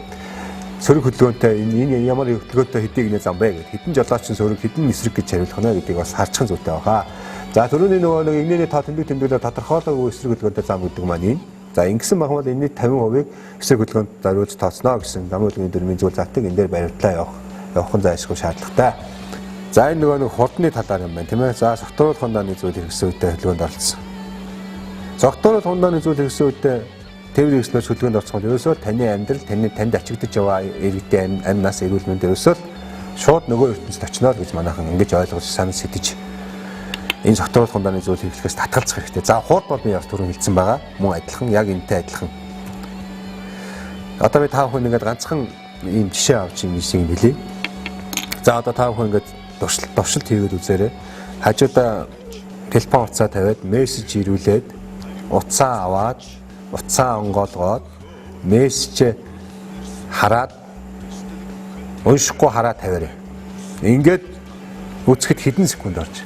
Сөрөг хөдөлгөөнтэй энэ ямар хөдөлгөөнтэй хэдий игнээ зам бэ гэдэг хэдэн жолоочин сөрөг хэдэн эсрэг гэж хариулах нь гэдгийг бас харчихсан зүйтэй баха. За түрүүний нөгөө нэг игнэний тоо тэмдэглэлээр тодорхойлоогүй эсрэг хөдөлгөөнтэй зам гэдэг маань энэ. За ингэсэн байх бол энэний 50% эсрэг хөдөлгөөнд зориулж тооцноо гэсэн зам хөдөлгөөний дөрмийн зүйл затыг энэ дээр баримтлаа явах нь зайлшгүй шаардлагатай. За энэ нөгөө нэг хурдны талаар юм байна тийм ээ. За согтууруулах хундааны зүйл хэрэгсэн үедээ хөдөлгөөнд оролцсон. Согтууруулах хундааны зүйл хэрэгсэн үедээ тээврийн хэрэгслээр хөдөлгөөнд орцох нь ерөөсөө таны амьдрал танд ачигдж байгаа иргэдийн амьнаас эрүүл мэнд ерөөсөө шууд нөгөө ертөнцид очино гэж манайхан ингэж ойлгож санал сэтэж энэ согтууруулах хундааны зүйл хэрэглэхээс татгалзах хэрэгтэй. За хурд бол би яг түрүү хэлсэн байгаа. Мөн адилхан яг энэтэй адилхан. Одоо би та бүхэн ингээд ганцхан ийм жишээ авч юм хэлье. За одоо та бүхэн ингээд туршилт хийгээд үзээрэй. Хажуудаа телефон утсаа тавиад мессеж ирүүлээд утсаа аваад утсаа онгоолгоод мессеж хараад уншихгүй хараад тавиарай. Ингээд үзэхэд хэдэн секунд орж.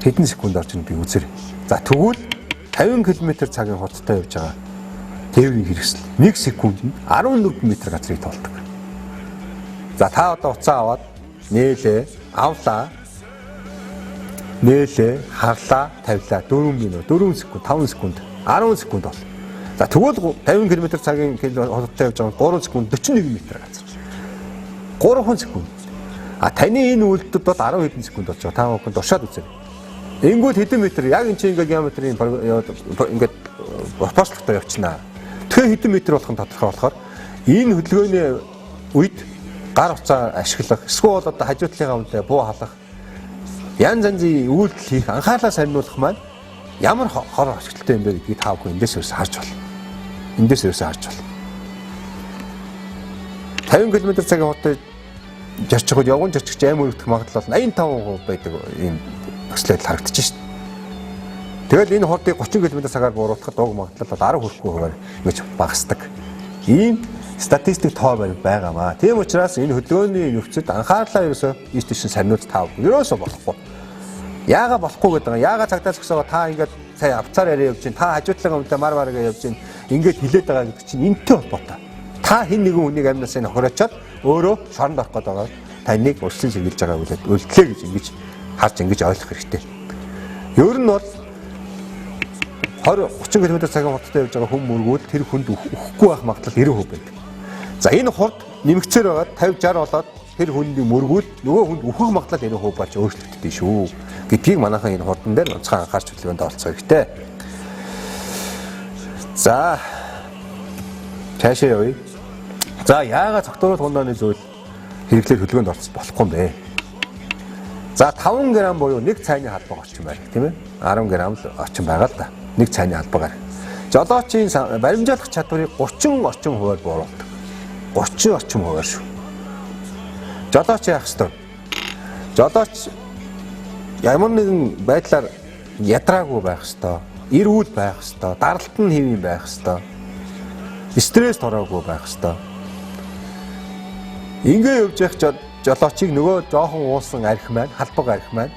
Хэдэн секунд орж би үзэр. За тэгвэл 50 км/цагийн хурдтай явж байгаа тээврийн хэрэгсэл 1 секундэд 14 м газрыг тоолдог. За та одоо уцаа аваад нээлээ, авлаа. Нээлээ, харлаа, тавилаа 4 минут, 4 секунд, 5 секунд, 10 секунд бол. За тэгвэл 50 км/цагийн хурдтай явж байгаа 3 секунд 41 м газар. 3 секунд. А таны энэ үйлдэлд бол 10 хэдэн секунд болж байгаа. Та бүхэн дуршаад үзье. Энгүүд хэдэн метр яг энэ чинь ингээд геометрийн ингээд апослогтой явчихнаа. Тэгэхээр хэдэн метр болох нь тодорхой болохоор энэ хөдөлгөөний үед гар утсаа ашиглах, эсвэл одоо хажуу талынхаа үнэтэй буу халах, янз янзын үйлдэл хийх, анхаарлаа сарниулах маань ямар хор ашиглалтай юм бэ гэдгийг та бүхэн эндээс ерөөсөө харж байна. Эндээс ерөөсөө харж байна. 50 км/цагийн хурдтай жарчиход явган жарчигч аим өргөх магадлал 85% байдаг юм өслөд харагдаж шít. Тэгэл энэ хурдыг 30 км/цагаар бууруулахад уг магадлал 10 хүрэхгүй хуваар ингэж багасдаг. Ийм статистик тоо байгаамаа. Тийм учраас энэ хөдөлгөөний нөхцөлд анхаарлаа ерөөсөө ийш тийш сарниуд таав. Ерөөсөө болохгүй. Яагаад болохгүй гэдэг нь яагаад цагдаа зогсоогоо та ингээд сая авцаар яриа явж чинь та хажуутлага өмнө маргаа явж чинь ингээд хилээд байгаа гэдэг чинь энтэй холбоотой. Та хэн нэгэн хүнийг амнасаа нөхөрөчөөд өөрөө шоронд орох гэдэг байгаа. Таныг урьдчилан сэргийлж байгаа үлээд үлдлээ гэж ингэж харж ингэж ойлгох хэрэгтэй. Ер нь бол 20-30 км/цагийн хурдтай явж байгаа хүн мөргүүл тэр хүнд өхгүй байх магадлал 90% байдаг. За энэ хурд нэмэгцээр байгаад 50-60 болоод тэр хүндийн мөргүүл нөгөө хүнд өөхөх магадлал 90% болж өөрчлөгддөг шүү. Гэдгийг манайхан энэ хурдан дээр онцгой анхаарч хөдөлгөөнд оролцох хэрэгтэй. За цаашаа явъя. За яагаад цогтууруулах хундааны зүйл хэрэглээд хөдөлгөөнд орцох болохгүй юм бэ? За 5 г буюу нэг цайны халбаг орчим байна, тийм ээ? 10 г л орчим байгаа л да. Нэг цайны халбагаар. Жолоочийн баримжаалах чадварыг 30 орчим хувиар бууруулдаг. 30 орчим хувиар шүү. Жолооч яах ёстой? Жолооч ямар нэгэн байдлаар ядраагүй байх ёстой. Эрүүл байх ёстой. Даралт нь хэвэн байх ёстой. Стресс тороогүй байх ёстой. Ингээ явж явах жолоочийг нөгөө жоохон уусан арх маань, халбаг арх маань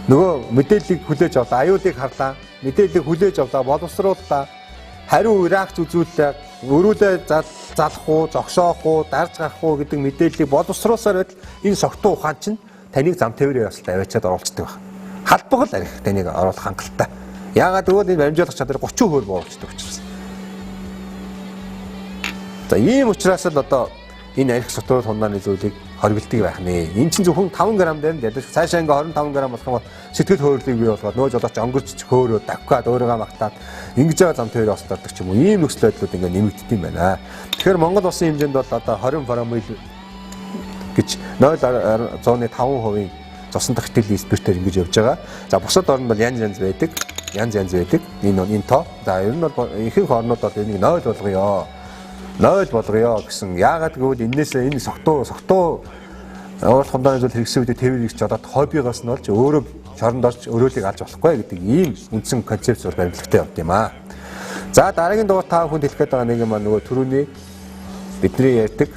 нөгөө мэдээллийг хүлээж авлаа, аюулыг харлаа, мэдээллийг хүлээж авлаа, боловсрууллаа, хариу реакц үзүүллээ, өрүүлээ залах уу, зогсоох уу, дарж гарах уу гэдэг мэдээллийг боловсруулсаар байтал энэ согтуу ухаан чинь таныг зам тээврийн ясалд аваачаад оруулцдаг байна. Халбаг л арх таныг оруулах хангалттай. Яагаад гэвэл энэ баримжаалах чадвар 30% бууруулцдаг учраас. За ийм учраас л одоо энэ арх согтууруулах хундааны зүйлийг хоригддаг байх нэ. Энэ чинь зөвхөн 5 г дээр нь ядаж цаашаа ингээ 25 г болох юм бол сэтгэл хөдлөлийг бий болгоод нөө жолооч онгорч хөөрөө давхаад өөрийгөө магтаад ингэж байгаа зам тээврийн ослордог ч юм уу. Ийм нөхцөл байдлууд ингээ нэмэгддэг юм байна. Тэгэхээр Монгол улсын хэмжээнд бол одоо 20 промил гэж 0.5% цусан тахтил спиртээр ингэж явж байгаа. За бусад орнд бол янз янз байдаг. Энэ тоо. За ер нь бол ихэнх орнууд бол энийг 0 болгоё. 0 болгоё гэсэн. Яагаад гэвэл энээсээ энэ согтуу уулах хундааны зүйл хэрэгсэн үедээ тээврийг жолоод хоббигоос нь олж өөрөө шоронд орж өрөөлийг алж болохгүй гэдэг ийм үндсэн концепц баримтлагтай явд юм аа. За дараагийн дугаар та бүхэнд хэлэх гээд байгаа нэг юм аа нөгөө түрүүний бидний ярьдаг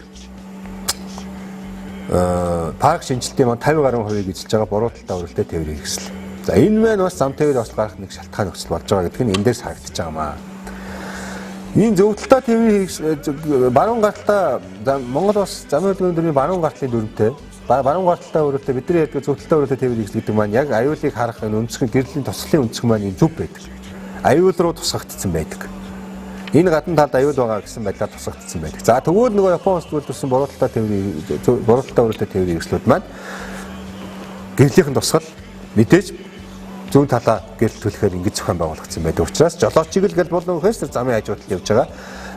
парк шинжилтийн маань 50 гаруй хувийг эзэлж байгаа бурууталтай өрөлттэй тээврийн хэрэгсэл. За энэ маань бас зам тээврийн ослог гарах нэг шалтгаан нөхцөл болж байгаа гэдэг нь энэ дээрс харагдаж байгаа юм аа. Энэ зөвлөлтөй тээврийн баруун гартаа Монгол улс замын хөдөлгөөний баруун гартлын дүрмтэй баруун гарталтай өрөлтөй бидний ярьдаг зөвлөлтөй өрөлтөй тээврийн хэрэгсэл гэдэг маань яг аюулыг харах энэ өнцгөн гэрлийн туслалын өнцгөн маань зөв байдаг. Аюул руу тусгагдсан байдаг. Энэ гадна талд аюул байгаа гэсэн байдлаар тусгагдсан байдаг. За тэгвэл нөгөө Япон улсд үйлдвэрлэсэн бурууталтай өрөлтөй тээврийн хэрэгслүүд маань гэрлийнхэн тусгал мэдээж зүүн талаа гэрэл түлхэхээр ингэж зохион байгуулагдсан байдаг. Учраас жолоочийг л гэл болон хөөс замын хажуудалд явж байгаа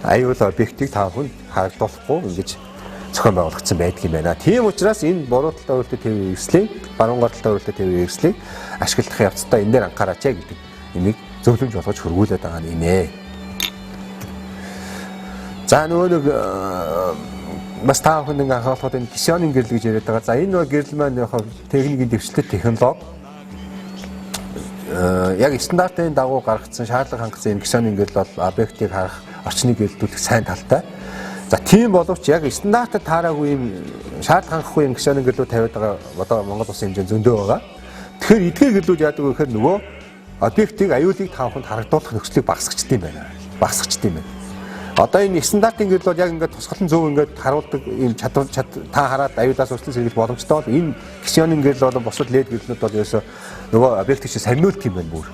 аюул объектыг та бүхэн харагдуулахгүй ингэж зохион байгуулагдсан байдаг юм байна. Тийм учраас энэ бурууталтай өрөлтөй тээврийн хэрэгслийн баруун гарталтай өрөлтөй тээврийн хэрэгслийг ашиглах явцдаа энэ дээр анхаараач гэдэг энийг зөвлөмж болгож хөргүүлээд байгаа юм ээ. За нөгөө нэг бас та бүхэнд ингээ анхаарлахад энэ кисионын гэрэл гэж яриад байгаа. За энэ нөгөө гэрэл маань яг техникийн дэвшлэлт технологи яг стандартын дагуу гаргагдсан шаардлага хангасан энэ гишүүний гэрэл бол объектыг харах орчныг гэрэлтүүлэх сайн талтай. За тийм боловч яг стандартад таараагүй юм шаардлага хангахгүй юм гишүүний гэрлүүд тавиад байгаа одоо Монгол улсын хэмжээнд зөндөө байгаа. Тэгэхээр эдгээр гэрлүүд яадаг вэ гэхээр нөгөө объектыг аюулыг таавахад харагдуулах нөхцөлийг багасгачд юм байна. Багасгачд юм байна. Одоо энэ стандартын гэрэл бол яг ингээд тусгалан зөв ингээд харуулдаг ийм чадвар та хараад аюулаас өрчлөн сэргийлэх боломжтой бол энэ гишүүний гэрэл бол бусад лед гэрлүүд бол ерөөсөө нөгөө объектыг чи сарниулт юм байна бүр.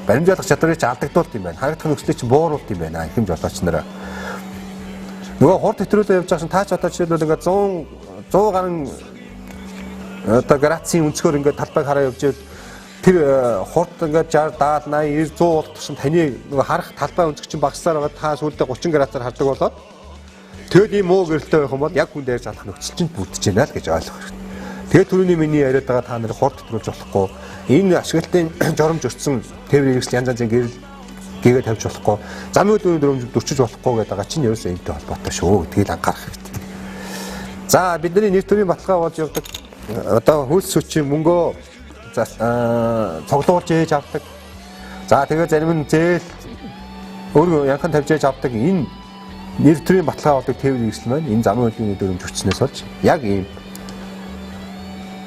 Баримжаалах чадварыг чи алдагдуулт юм байна. Харагдах нөхцөлийг чи бууруулт юм байна. Ихэм жолооч нараа. Нөгөө хурд хэтрүүлээ явж байгаа шин таач одоо жишээлбэл ингээд 100 гаруй одоо градусын өнцгөр ингээд талбайг хараа явж тэр хурд ингээд 60 70 80 90 100 болт тусам таны нөгөө харах талбай өнцөг чинь багасаар байгаа та сүүлдээ 30 градусаар хардаг болоод тэгэл ийм муу гэрэлтэй байх юм бол яг хүн дээр залах нөхцөл чинь бүрдэж байна л гэж ойлгох хэрэгтэй. Тэгээд түрүүний миний яриад байгаа та нарыг хурд хэтрүүлж болохгүй энэ ашиглалтын жоромж өрцсөн тээврийн хэрэгсэл янз янзын гэрэл гээгээ тавьж болохгүй замын үеийн дөрөмж дөрчиж болохгүй гэдэг байгаа чинь ерөөсөө энэтэй холбоотой шүү гэдгийг анхаарах хэрэгтэй. За бидний нэр төрийн баталгаа болж явдаг одоо хөлс сүчийн мөнгөө цуглуулж ээж авдаг. За тэгээ зарим нь зээл өөр янхан тавьж ээж авдаг энэ нэр төрийн баталгаа болдог тээврийн хэрэгсэл маань энэ замын үеийн дөрөмж өрчснөөс болж яг ийм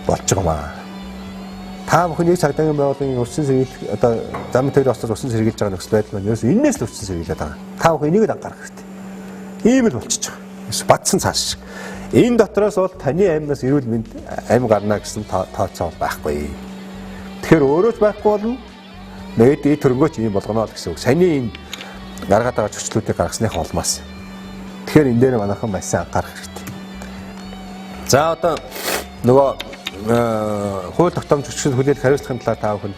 болж байгаа маа. Та бүхэн нэг цагдаагийн байгууллагын өрсөн сэргийлэх одоо замын тээврийн ослоор өрсөн сэргийлж байгаа нөхцөл байдал маань ерөөс энээс л өрсөн сэргийлээд байгаа. Та бүхэн энийг л анхаарах хэрэгтэй. Ийм л болчихж байгаа. Бадсан цааш шиг. Энэ дотроос бол таны аймнаас эрүүл мэнд амь гарна гэсэн тооцоо байхгүй. Тэгэхээр өөрөө ч байхгүй болно. Нээд төрөнгөө ч ийм болгоно гэсэн үг. Саяны энэ гаргаад байгаа зөрчлүүдийг гаргасныхаа улмаас. Тэгэхээр энэ дээр манайхан маш сайн анхаарах хэрэгтэй. За одоо нөгөө хууль тогтоомж зөрчил хүлээлт хариуцлагын талаар та бүхэнд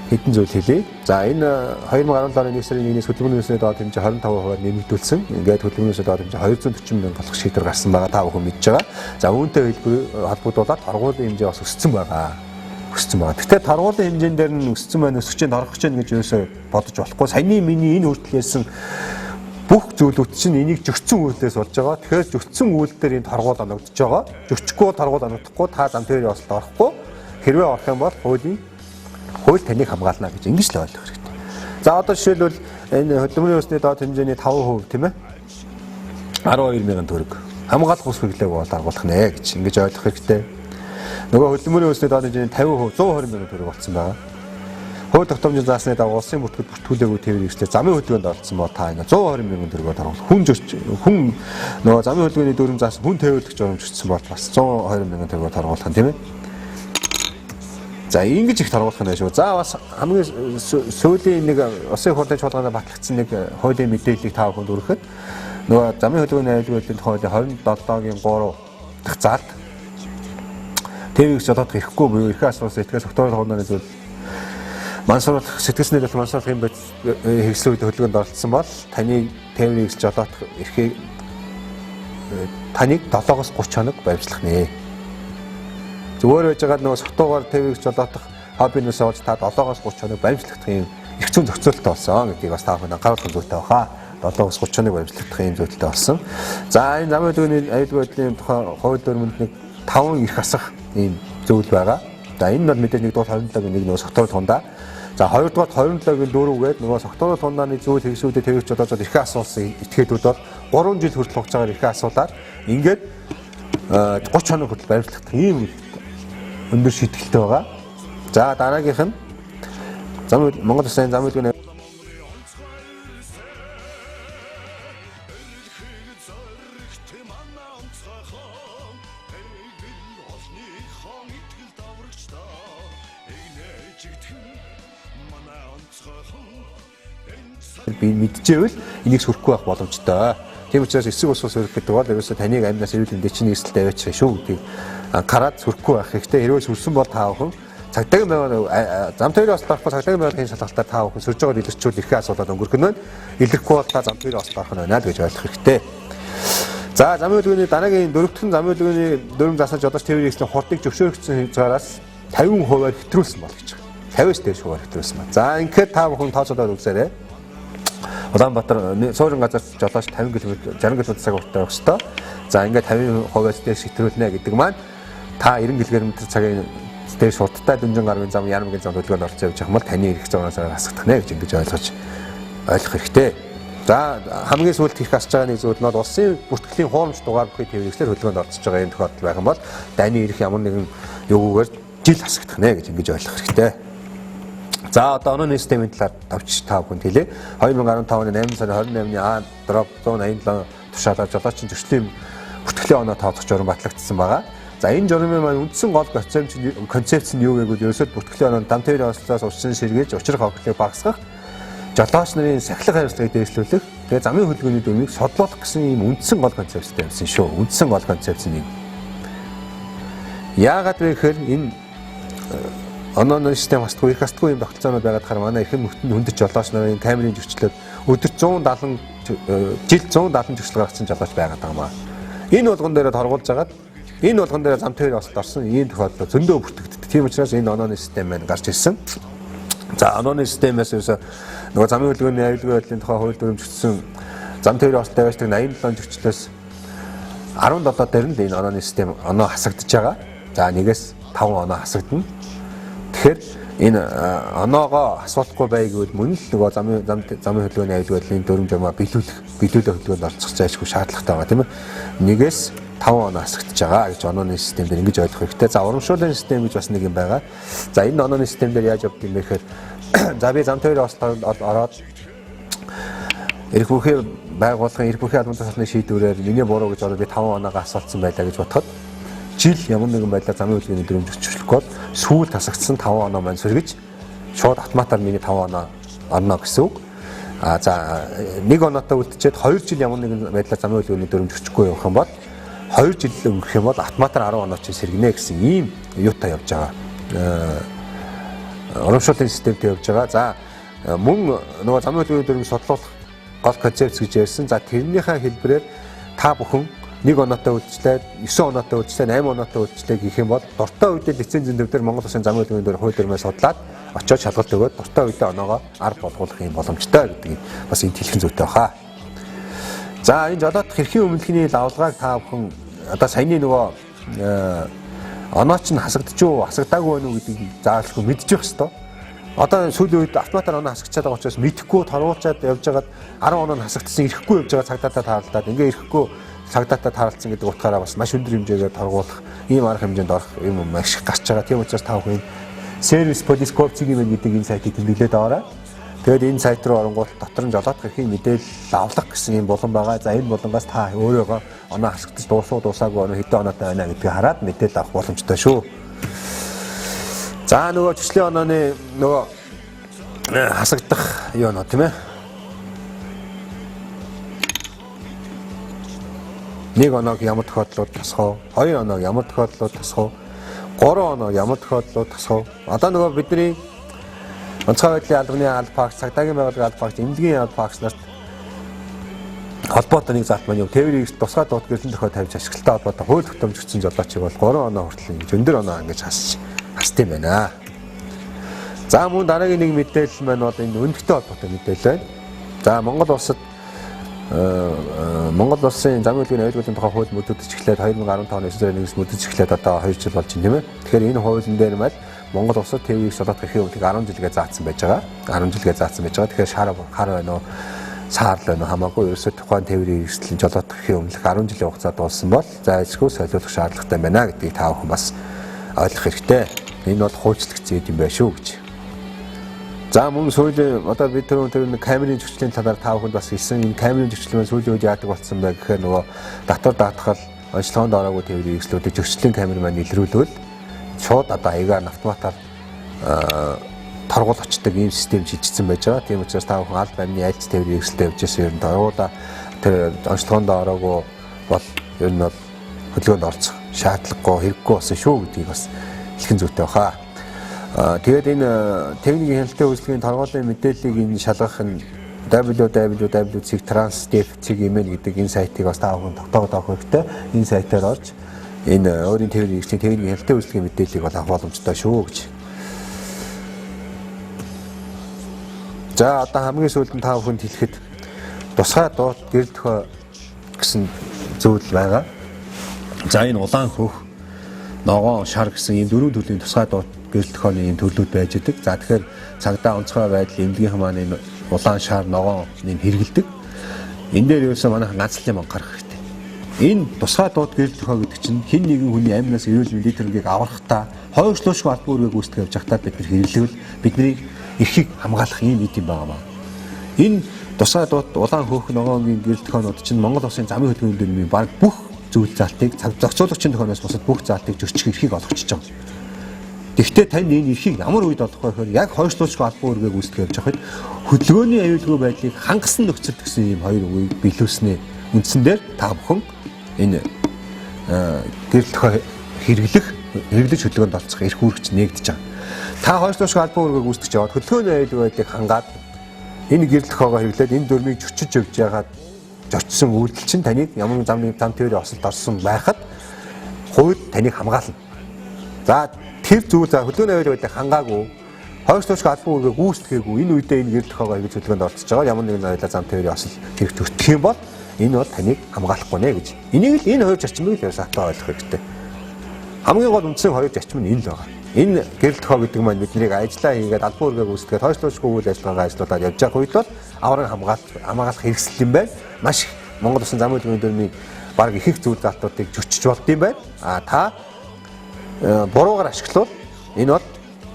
хэдэн зүйл хэлье. За энэ 2017 оны 1 сарын 1-ээс хөдөлмөрийн өсөлтөд доод хэмжээ 25% нэмэгдүүлсэн. Ингээд хөдөлмөрийн өсөлтөд доод хэмжээ 240 мянган болох шийдвэр гарсан байгаа та бүхэн мэдж байгаа. За үүнтэй холбогдуулаад торгуулийн хэмжээ бас өссөн байгаа. Гэхдээ торгуулийн хэмжээн дээр нь өссөн байна, өсөж чинь орох гэж байна гэж юусоо бодож болохгүй. Саяны миний энэ хүртэл ярьсан бүх зүйлүүд чинь энийг зөрчсөн үйлдэлээс болж байгаа. Тэгэхээр зөрчсөн үйлдэлээр энэ торгуул оногдож байгаа. Зөрчихгүй торгуул оногдохгүй та зам тээврийн ослолд орохгүй. Хэрвээ орох юм бол хууль таныг хамгаална гэж ингэж л ойлгох хэрэгтэй. За одоо жишээлбэл энэ хөдөлмөрийн өсний доод хэмжээний 5% тийм ээ 12 мянган төгрөг хамгаалах ус хэрэглээг бол дагуулах нэ гэж ингэж ойлгох хэрэгтэй. Нөгөө хөдөлмөрийн өсний доод хэмжээний 50% 120 мянган төгрөг болсон байгаа. Хууль тогтоомжийн заасны дагуу улсын бүртгэл бүртгүүлээгүй тээврийн хэрэгслээр замын хөдөлгөөнд оролцсон бол та энэ 120 мянган төгрөгөөр харуулах. Хүн нөгөө замын хөдөлгөөний дүрм заасан хүн тээвэрлэх журамж өчсөн бол бас 120 мянган төгрөгөөр харуулах юм тийм ээ. За ингэж их таргуулах нь шүү. За бас хамгийн сүүлийн нэг улсын хурлын чуулганаар батлагдсан нэг хуулийн мэдээллийг та бүхэнд өргөхөд нөгөө замын хөдөлгөөний аюулгүй байдлын хуулийн 27-гийн 3 дахь заалт тээврийг жолоодох эрхгүй буюу эрхээ асуусан этгээс тогтоох хугацааны зүйл мансууруулах сэтгэлснээр бол мансууруулах юм байт хэрэгслийн үед хөдөлгөөнд оролцсон бол таны тээврийг жолоодох эрхээ таныг 7-оос 30 хоног баримтлах нэ. Зүгээр байж байгаа нөгөө согтуугаар тээврийг жолоодох хоббинээс олж та 7-оос 30 хоног баримтлах юм их зүүн зохицуулалттай болсон гэдгийг бас та бүхэн анхааруулах зүйтэй баха. 7-оос 30 хоног баримтлах юм зүйтэй болсон. За энэ замын хөдөлгөөний аюулгүй байдлын тухай хууль дүрмэнд нэг 5 их асах ийм зөвлөл байгаа. За энэ бол мэдээж нэг дугаар 27-гийн нэг нөгөө согтуур тундаа. За хоёрдугаар 27-гийн 4 гээд нөгөө согтуур тундааны зүйл хэрэгсүүдэд тээврийг жолоодоод эрхээ асуулсан этгээдүүд бол 3 жил хүртэл хугацаагаар эрхээ асуулаад ингээд 30 хоног хүртэл баримтлах ийм өндөр шийтгэлтэй байгаа. За дараагийнх нь Монгол Улсын замын хөдөлгөөний би мэдчихвэл энийг сүрхгүй байх боломжтой. Тийм учраас эсрэг ус сөрөх гэдэг бол ерөөсөө таныг амьнаас эрүүл мэндийн чинь эсэлтэй аваачих шүү гэдгийг анхаарад сүрхгүй байх хэрэгтэй. Хэрвээ сүрсэн бол та бүхэн цагдаагийн байгууллага зам тээврийн ослолд орохгүй цагдаагийн байгууллагын шалгалтаар та бүхэн сүрж байгааг илэрчүүл эрхээ асуулаад өнгөрөх нь байна. Илэрхгүй бол та зам тээврийн ослолд орох нь байна л гэж ойлгох хэрэгтэй. За замын хөдөлгөөний дараагийн дөрөвдүгээр замын хөдөлгөөний дүрм засаж жолооч тээврийн хэрэгслийн хурдыг зөвшөөрөгдсөн хязгаараас 50% хэтрүүлсэн бол гэж. 50-аас дээш хувиар хэтрүүлсэн байна. За ингээд та бүхэн тооцоолоод үзээрэй. Улаанбаатар суурин газар жолооч 50 км 60 км цаг уртаа явах ёстой. За ингээд 50%-аас дээш хэтрүүлнэ гэдэг маань та 90 км цагийн тэр шуудтай дэмжин гаргын зам ярамгийн зам хөдөлгөөнд орцоо явж байгаа юм бол таны эрх зүйнээс хасагдах нэ гэж ингэж ойлгох хэрэгтэй. За хамгийн сүүлд хийх асж байгаа нэг зүйл нь улсын бүртгэлийн хуурамч дугаар бүхий тээврийгчлэр хөдөлгөөнд орцож байгаа юм тохиолдол байх юм бол таны эрх ямар нэгэн юугаар жил хасагдах нэ гэж ингэж ойлгох хэрэгтэй. За одоо онооны системийн талаар тавч та бүхэнд хэлье. 2015 оны 8 сарын 28-ны А дроп 187 тушаалаар жолоочийн зөрчлийн бүртгэлийн оноо тооцох журам батлагдсан байгаа. За энэ журмын маань үндсэн гол концепц нь юу гэвэл ерөөсөө бүртгэлийн оноонд дам тээврийн ослоос урьдчилан сэргийлж учрах хохирлыг багасгах, жолооч нарын сахилга хариуцлагыг дээшлүүлэх, тэгээ замын хөдөлгөөний дүрмийг содлуулах гэсэн ийм үндсэн гол концепцтэй байсан шүү. Үндсэн гол концепц нь. Яагаад вэ гэхээр энэ онооны систем хасдаггүй, их хасдаггүй юм тогтолцоонууд байгаад хараа манай эрхэм мөхтөнд хүндэж жолооч нарын камерын зөрчлөөд өдөрт 170 жил 170 зөрчил гаргасан жолооч байгаад байгаа маа. Энэ болгон дээр торгуулж агаад энэ болгон дээр зам тээврийн ослт орсон ийм тохиолдол зөндөө бүртгэгддэг. Тийм учраас энэ онооны систем маань гарч ирсэн. За онооны системээс ерөөсө нөгөө замын хөдөлгөөний аюулгүй байдлын тухай хууль дүрмжигдсэн зам тээврийн ослт тавьдаг 87 зөрчлөөс 17 дээр нь энэ онооны систем оноо хасагдж байгаа. За нэгээс 5 оноо хасагдана. Тэгэхээр энэ оноогоо асуулахгүй бай гэвэл мөн л нөгөө замын хөдөлгөөний аюулгүй байдлын дүрм журмаа биелүүлэх хөдөлгөөнд орцох зайлшгүй шаардлагатай байгаа тийм ээ. Нэгээс 5 оноо хасагдж байгаа гэж онооны систем дээр ингэж ойлгох хэрэгтэй. За урамшууллын систем гэж бас нэг юм байгаа. За энэ онооны систем дээр яаж явдаг юм бэ гэхээр за би зам тээврийн ослонд ороод эрх бүхий байгууллагын эрх бүхий албан тушаалны шийдвэрээр миний буруу гэж ороод би 5 оноогоо асуулсан байлаа гэж бодоход жил ямар нэгэн байдлаар замын хөдөлгөөний дүрм зөрчлөхгүй сүүл тасагдсан 5 оноо маань сэргэж шууд автоматар миний 5 оноо орно гэсэн үг. За нэг оноотой үлдчихэд 2 жил ямар нэгэн байдлаар замын хөдөлгөөний дүрм зөрчихгүй явах юм бол 2 жил өнгөрөх юм бол автоматар 10 оноо чинь сэргэнэ гэсэн ийм юутай явж байгаа. Урамшууллын системтэй явж байгаа. За мөн нөгөө замын хөдөлгөөний дүрмийг судлуулах гол концепц гэж ярьсан. За тэрнийхээ хэлбэрээр та бүхэн 1 оноотой үйлчлээд 9 оноотой үйлчлээд 8 оноотой үйлчлээд гэх юм бол дуртай үедээ лицензийн төвдөр Монгол Улсын замын хөдөлгөөний дүрм хууль дүрмээ судлаад очиод шалгалт өгөөд дуртай үедээ оноогоо арга болгох юм боломжтой гэдэг бас энэ хэлхэн зүйтэй баха. За энэ жолоодох эрхийн өмнөхний лавлгааг та бүхэн одоо саяны нөгөө онооч нь хасагдчих уу хасагдаагүй байна уу гэдгийг заавалгүй мэдчих хэвээр. Одоо сүүлийн үед автоматар оноо хасагдчихад байгаа учраас мэдэхгүй торгуулчаад явж байгаад 10 оноо нь хасагдсан ирэхгүй явж байгаа цагдаатай таарлаад ингээ ирэхгүй цагдаатай таарлцсан гэдэг утгаараа бас маш өндөр хэмжээгээр торгуулах ийм арга хэмжээнд орох юм маш их гарч байгаа. Тийм учраас та бүхэн сервис полископ цэгийн гэдэг энэ сайтыг тэмдэглээд аваарай. Тэгээд энэ сайт руу оронгууд дотор нь жолоодох эрхийн мэдээлэл авлах гэсэн юм болон байгаа. За энэ болонгоос та өөрөөгөө оноо хасагдаж дуусаагүй оноо хэдэн оноотой байна гэдгийг хараад мэдээлэл авах боломжтой шүү. За нөгөө төслийн онооны нөгөө хасагдах юу нөө тийм ээ. 1 оноог ямар тохиолдлууд тасах вэ? 2 оноог ямар тохиолдлууд тасах вэ? 3 оноог ямар тохиолдлууд тасах вэ? Одоо нөгөө бидний онцгой байдлын албаны алба багш, цагдаагийн байгууллагын алба багш, эмнэлгийн алба багшнаас холбоотой нэг залт маань юу тээврийг тусгай дууд гэрлэн тохиол тавьж ашиглалтаа холбоотой хууль тогтоомжтой жолоочийг бол 3 оноо хүртэл ингэж өндөр оноо ингэж хасд юм байна. За мөн дараагийн нэг мэдээлэл маань бол энэ өндөгтэй холбоотой мэдээлэл байна. За Монгол улсын замын хөдөлгөөний аюулгүй тухай хууль мөрдөж эхлээд 2015 оны 9 сарын 1-ээс мөрдөж эхлээд одоо 2 жил болж байна тийм ээ. Тэгэхээр энэ хуулийн дээр маань Монгол улсад тээврийг шалгах эрхийн өмнөх 10 жилгээ заасан байж байгаа. 10 жилгээ заасан байж байгаа. Тэгэхээр хар байна уу? Саарл байна уу? Хамаагүй ерөөсөө тухайн тээврийн эрсдэл жолоодох эрхийн өмнөх 10 жилийн хугацаа дууссан бол зайлшгүй солиулах шаардлагатай байна гэдгийг та бүхэн бас ойлгох хэрэгтэй. Энэ бол хуульчлагдсан юм байна шүү гэж. За мөн сүүлийн одоо бид тэр камерын зөрчлийн талаар та бүхэнд бас хэлсэн. Энэ камерын зөрчил маань сүүлийн үед яадаг болсон бэ гэхээр нөгөө татвар даатгал онцлогоонд ороогүй тээврийн эрсдлүүдийг зөрчлийн камер маань илрүүлвэл шууд одоо аягаар автоматар торгуул очдог ийм систем шийдсэн байж байгаа. Тийм учраас та бүхэн аль амны айлц тээврийн эрсдэлтэй явж байсан юм даа. Тэр онцлогоонд ороогүй бол ер нь хөдөлгөөнд орцох шаардлагагүй хэрэггүй болсон шүү гэдгийг бас хэлхэн зүйтэй баха. Тэгээд энэ техникийн хяналтын үйлчлэгийн торгуулийн мэдээллийг энэ шалгах нь www.transdev.cgmn гэдэг энэ сайтыг бас та бүхэн тогтоогод авах хэрэгтэй. Энэ сайтаар орж энэ өөрийн тээврийн техникийн хяналтын үйлчлэгийн мэдээллийг бол авах боломжтой шүү гэж. За одоо хамгийн сүүлд нь та бүхэнд хэлэхэд тусгай дууд гэрэл төхөө гэсэн зүйл байгаа. За энэ улаан хөх ногоон, шар гэсэн ийм дөрвөн төрлийн тусгай доод гэрэл тохионы ийм төрлүүд байж идэг. За тэгэхээр цагдаа онцгой байдал эмнэлгийнхэн маань ийм улаан шар ногоон ийм хэрэгэлдэг. Энэ дээр ерөөсөө манайхан ганц л юм анхаарах хэрэгтэй. Энэ тусгай доод гэрэл тохио гэдэг чинь хэн нэгэн хүний амнаас эрүүл мэндийн төрөлгийг аврахтаа хойшлуушгүй албан үүргийг үүсгэж явж байхдаа бид нар хэрэглэвэл бидний эрхийг хамгаалах ийм нийт юм байна. Энэ тусгай доод улаан хөөх ногоогийн гэрэл тохионууд чинь Монгол Улсын замын хөдөлгөөний дүрмийн баг бүх зүйл заалтыг зохицуулагчийн тохионоос бусад бүх заалтыг зөрчих эрхийг олгочихж байгаа. Гэхдээ тань энэ эрхийг ямар үед олох вэ гэхээр яг хойшлуушгүй албан үүргийг үүсгэж явж байхад хөдөлгөөний аюулгүй байдлыг хангасан нөхцөл гэсэн ийм хоёр үгийг биелүүлснээр үндсэн дээр та бүхэн энэ гэрэл тохио хэрэглэж хөдөлгөөнд олцох эрх үүрэгч нээгдэж байгаа. Та хойшлуушгүй албан үүргийг үүсгэж яваад хөдөлгөөний аюулгүй байдлыг хангаад энэ гэрэл тохиогоо хэрэглээд энэ дүрмийг зөрчиж явж байгаад зорчсон үйлдэл чинь таныг ямар зам тээврийн осолд орсон байхад хууль таныг хамгаална. За тэр зүйл за хөдөлгөөний аюулгүй байдлыг хангаагүй хойшлуушгүй албан үүргийг гүйцэтгээгүй энэ үедээ энэ гэрэл тохиогоо хэрэглэж хөдөлгөөнд орцож байгаа ямар нэгэн аюулгүй зам тээврийн осол хэрэг төрчих юм бол энэ бол таныг хамгаалахгүй нэ гэж. Энийг л энэ хоёр зарчмыг л саатаа ойлгох хэрэгтэй. Хамгийн гол үндсэн хоёр зарчим нь энэ л байгаа. Энэ гэрэл тохио гэдэг маань биднийг ажиллаа хийгээд албан үүргийг үүсгээд хойшлуушгүй үйл ажиллагаагаа ажиллуулаад явж байгаа үед бол авраг хамгаалах хэрэгсэл юм байна. Маш их Монгол Улсын замын хөдөлгөөний дүрмийн баг их зүйл залтуудыг зөрчиж болд юм байна. Та буруугаар ашиглавал энэ бол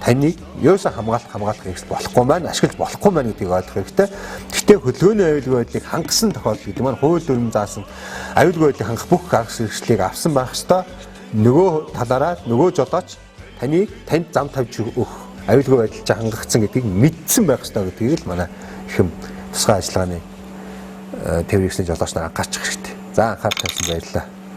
таныг ерөөсөө хамгаалах хэрэгсэл болохгүй маань, ашиглаж болохгүй маань гэдгийг ойлгох хэрэгтэй. Гэхдээ хөдөлгөөний аюулгүй байдлыг хангасан тохиолдол гэдэг маань хууль дүрм заасан аюулгүй байдлыг хангах бүх арга хэрэгслийг авсан байх ёстой. Нөгөө талаараа нөгөө жолооч танд зам тавьж өгөх аюулгүй байдал чинь хангагдсан гэдгийг мэдсэн байх ёстой гэдгийг л манай ихэм тусгай ажиллагааны тээврийн жолооч нар анхаарчих хэрэгтэй. За анхаарал тавьсан баярлалаа.